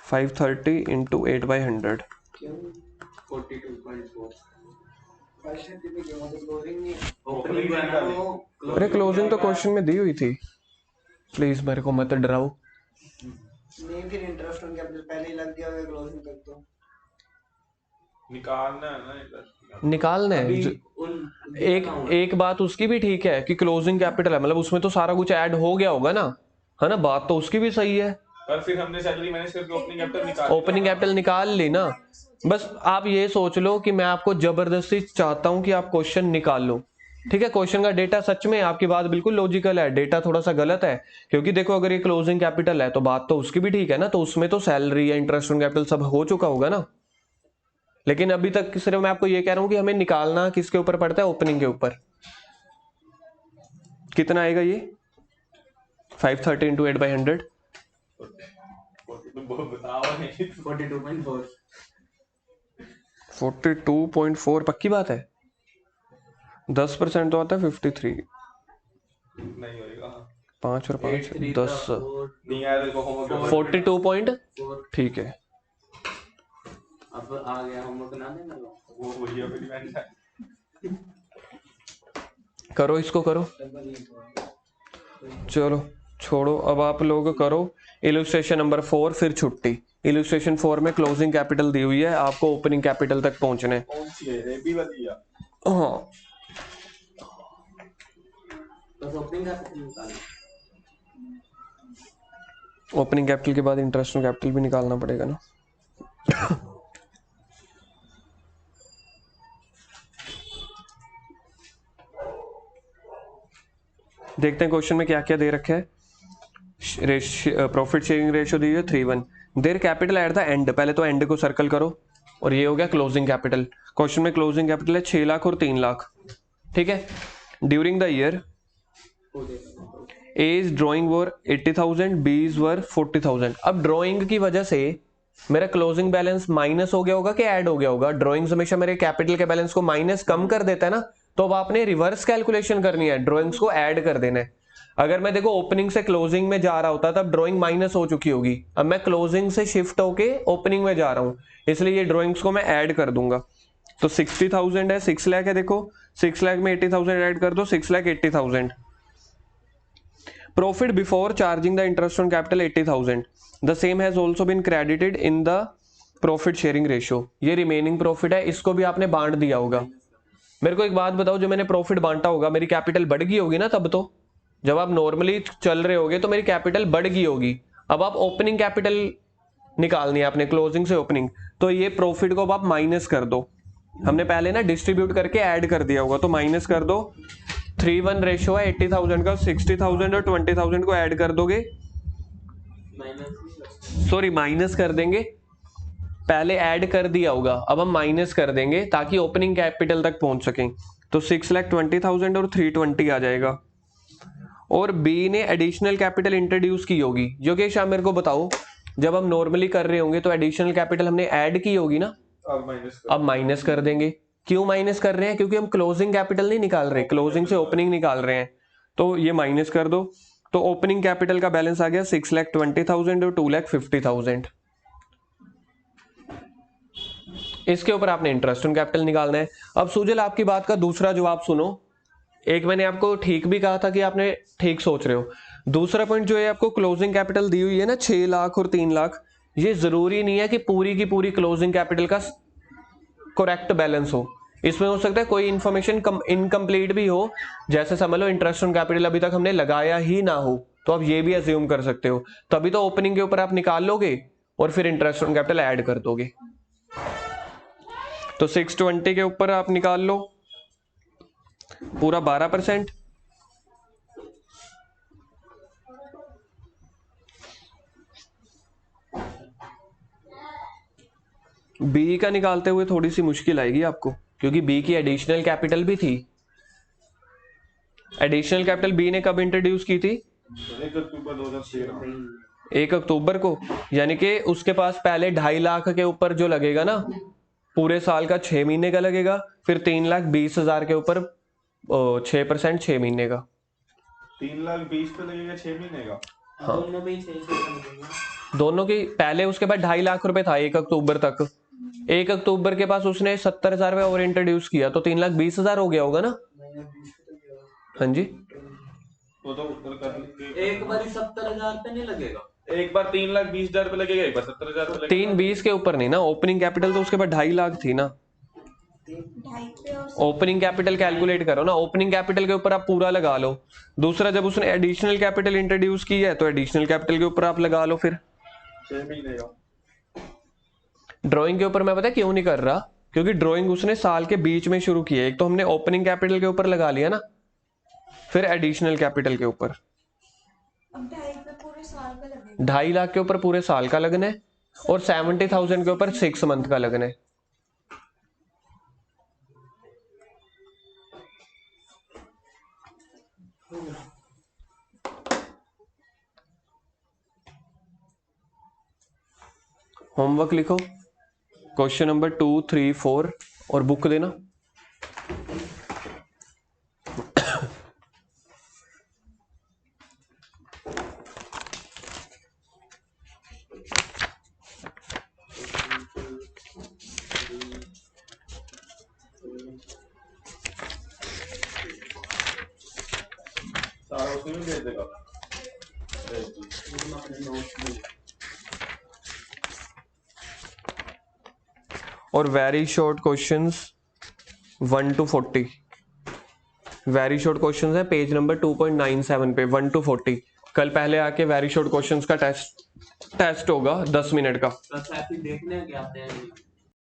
530 इंटू 8/100। 42.4 अरे क्लोजिंग तो क्वेश्चन में दी हुई थी, प्लीज मेरे को मत डराओ। नहीं, फिर इंटरेस्ट ऑन कैपिटल पहले ही लग गया होगा क्लोजिंग तक तो। निकालना है ना इंटरेस्ट, निकालना है। एक बात उसकी भी ठीक है कि क्लोजिंग कैपिटल है, मतलब उसमें तो सारा कुछ ऐड हो गया होगा ना, है ना, बात तो उसकी भी सही है। पर फिर हमने सैलरी मैनेज करके ओपनिंग कैपिटल निकाल ली ना। बस आप ये सोच लो कि मैं आपको जबरदस्ती चाहता हूं कि आप क्वेश्चन निकाल लो, ठीक है। क्वेश्चन का डेटा सच में आपकी बात बिल्कुल लॉजिकल है, डेटा थोड़ा सा गलत है, क्योंकि देखो अगर ये क्लोजिंग कैपिटल है तो बात तो उसकी भी ठीक है ना, तो उसमें तो सैलरी या इंटरेस्ट ऑन कैपिटल सब हो चुका होगा ना। लेकिन अभी तक सिर्फ मैं आपको ये कह रहा हूं कि हमें निकालना किसके ऊपर पड़ता है, ओपनिंग के ऊपर। कितना आएगा ये 530 इंटू 8/100, 42.4 42.4 पक्की बात है। 10% तो आता है 53, नहीं होएगा 5 और 5 10, नहीं आया देखो होमवर्क 42 पॉइंट, ठीक है। अब आ गया होमवर्क ना देना वो वही फिर मैंने करो इसको करो, चलो छोड़ो, अब आप लोग करो इलस्ट्रेशन नंबर 4, फिर छुट्टी। इलस्ट्रेशन 4 में क्लोजिंग कैपिटल दी हुई है, आपको ओपनिंग कैपिटल तक पहुंचना है। कौन सी है भी बढ़िया। हाँ बस ओपनिंग कैपिटल निकालना। ओपनिंग कैपिटल के बाद इंटरेस्ट ऑन कैपिटल भी निकालना पड़ेगा ना। देखते हैं क्वेश्चन में क्या क्या दे रखा है। प्रॉफिट शेयरिंग रेशियो दी है 3:1। Their capital at the end, पहले तो एंड को सर्कल करो, और ये हो गया क्लोजिंग कैपिटल। क्वेश्चन में क्लोजिंग कैपिटल है 6 लाख और 3 लाख, ठीक है। During the year A's drawing were 80,000, B's वर 40,000। अब ड्रॉइंग की वजह से मेरा क्लोजिंग बैलेंस माइनस हो गया होगा कि ऐड हो गया होगा? ड्रॉइंग्स हमेशा मेरे कैपिटल के बैलेंस को माइनस कम कर देता है ना, तो अब आपने रिवर्स कैलकुलेशन करनी है, ड्रॉइंग्स को ऐड कर देना है। अगर मैं देखो ओपनिंग से क्लोजिंग में जा रहा होता तब ड्रॉइंग माइनस हो चुकी होगी, अब मैं क्लोजिंग से शिफ्ट होके ओपनिंग में जा रहा हूं, इसलिए ये ड्रॉइंग्स को मैं ऐड कर दूंगा। तो 60,000 है, 6 लाख है, देखो 6 लाख में 80,000 ऐड कर दो, 6,80,000। Profit before charging the interest on capital 80,000, the same has also been credited in the profit sharing ratio, ये रिमेनिंग प्रॉफिट है, इसको भी आपने बांट दिया होगा। मेरे को एक बात बताओ, जो मैंने प्रॉफिट बांटा होगा मेरी कैपिटल बढ़ गई होगी ना, तब तो जब आप नॉर्मली चल रहे होगे तो मेरी कैपिटल बढ़ गई होगी। अब आप ओपनिंग कैपिटल निकालनी है आपने, क्लोजिंग से ओपनिंग, तो ये प्रॉफिट को अब आप माइनस कर दो। हमने पहले ना डिस्ट्रीब्यूट करके ऐड कर दिया होगा, तो माइनस कर दो। 3:1 रेशियो है 80,000 का, 60,000 और 20,000 को ऐड कर दोगे, सॉरी माइनस कर देंगे, पहले ऐड कर दिया होगा, अब हम माइनस कर देंगे ताकि ओपनिंग कैपिटल तक पहुंच सकें। तो 6,20,000 और 320 आ जाएगा। और बी ने एडिशनल कैपिटल इंट्रोड्यूस की होगी। योगेश आप मेरे को बताओ, जब हम नॉर्मली कर रहे होंगे तो एडिशनल कैपिटल हमने ऐड की होगी ना, अब माइनस कर देंगे। क्यों माइनस कर रहे हैं? क्योंकि हम क्लोजिंग कैपिटल नहीं निकाल रहे, क्लोजिंग से ओपनिंग निकाल रहे हैं, तो ये माइनस कर दो। तो ओपनिंग कैपिटल का बैलेंस आ गया 6,20,000 और 2,50,000। इसके ऊपर आपने इंटरेस्ट ऑन कैपिटल निकालना है। अब सुजल आपकी बात का दूसरा जवाब सुनो। एक मैंने आपको ठीक भी कहा था कि आपने ठीक सोच रहे हो। दूसरा पॉइंट जो है, आपको क्लोजिंग कैपिटल दी हुई है ना 6 लाख और 3 लाख, ये जरूरी नहीं है कि पूरी की पूरी क्लोजिंग कैपिटल का करेक्ट बैलेंस हो। इसमें हो सकता है कोई इंफॉर्मेशन इनकम्प्लीट भी हो, जैसे समझ लो इंटरेस्ट ऑन कैपिटल अभी तक हमने लगाया ही ना हो, तो आप ये भी अज्यूम कर सकते हो। तभी तो ओपनिंग के ऊपर आप निकाल लोगे और फिर इंटरेस्ट ऑन कैपिटल ऐड कर दोगे। तो 620 के ऊपर आप निकाल लो पूरा 12%, बी का निकालते हुए थोड़ी सी मुश्किल आएगी आपको, क्योंकि बी की एडिशनल कैपिटल भी थी। एडिशनल कैपिटल बी ने कब इंट्रोड्यूस की थी? 1 अक्टूबर 2013। 1 अक्टूबर को, यानी कि उसके पास पहले 2.5 लाख के ऊपर जो लगेगा ना पूरे साल का 6 महीने का लगेगा, फिर 3,20,000 के ऊपर 6% 6 महीने का। 3,20,000 पे लगेगा 6 महीने का। हाँ दोनों में ही 6 लगेगा। दोनों की पहले, उसके बाद 2.5 लाख रुपए था 1 अक्टूबर तक। 1 अक्टूबर के पास उसने 70,000 रुपये और इंट्रोड्यूस किया, तो 3,20,000 हो गया होगा ना। हाँ जी, वो तो ऊपर कर एक बार 70,000 पे नहीं लगेगा। एक बार 3,20,000 पे लगेगा, एक बार 70,000 पे लगेगा। 320 के ऊपर नहीं ना, ओपनिंग कैपिटल तो उसके बाद 2.5 लाख थी ना। 2.5 पे और ओपनिंग कैपिटल कैलकुलेट करो ना, ओपनिंग कैपिटल के ऊपर आप पूरा लगा लो। दूसरा, जब उसने एडिशनल कैपिटल इंट्रोड्यूस की है तो एडिशनल कैपिटल के ऊपर आप लगा लो फिर 6 महीने का। ड्राइंग के ऊपर मैं पता क्यों नहीं कर रहा, क्योंकि ड्राइंग उसने साल के बीच में शुरू की है। एक तो हमने ओपनिंग कैपिटल के ऊपर लगा लिया ना, फिर एडिशनल कैपिटल के ऊपर। अब 2.5 पे पूरे साल का लगेगा। 2.5 लाख के ऊपर पूरे साल का लगना है और 70,000 के ऊपर 6 मंथ का लगना है। होमवर्क लिखो, क्वेश्चन नंबर 2, 3, 4 और बुक देना। सारा उसमें भी भेज देगा। और very short questions 1 to 40, very short questions है पेज नंबर 2.97 पे 1 to 40। कल पहले आके वेरी शॉर्ट क्वेश्चंस का टेस्ट होगा 10 मिनट का। बस ऐसे देखने के आते हैं।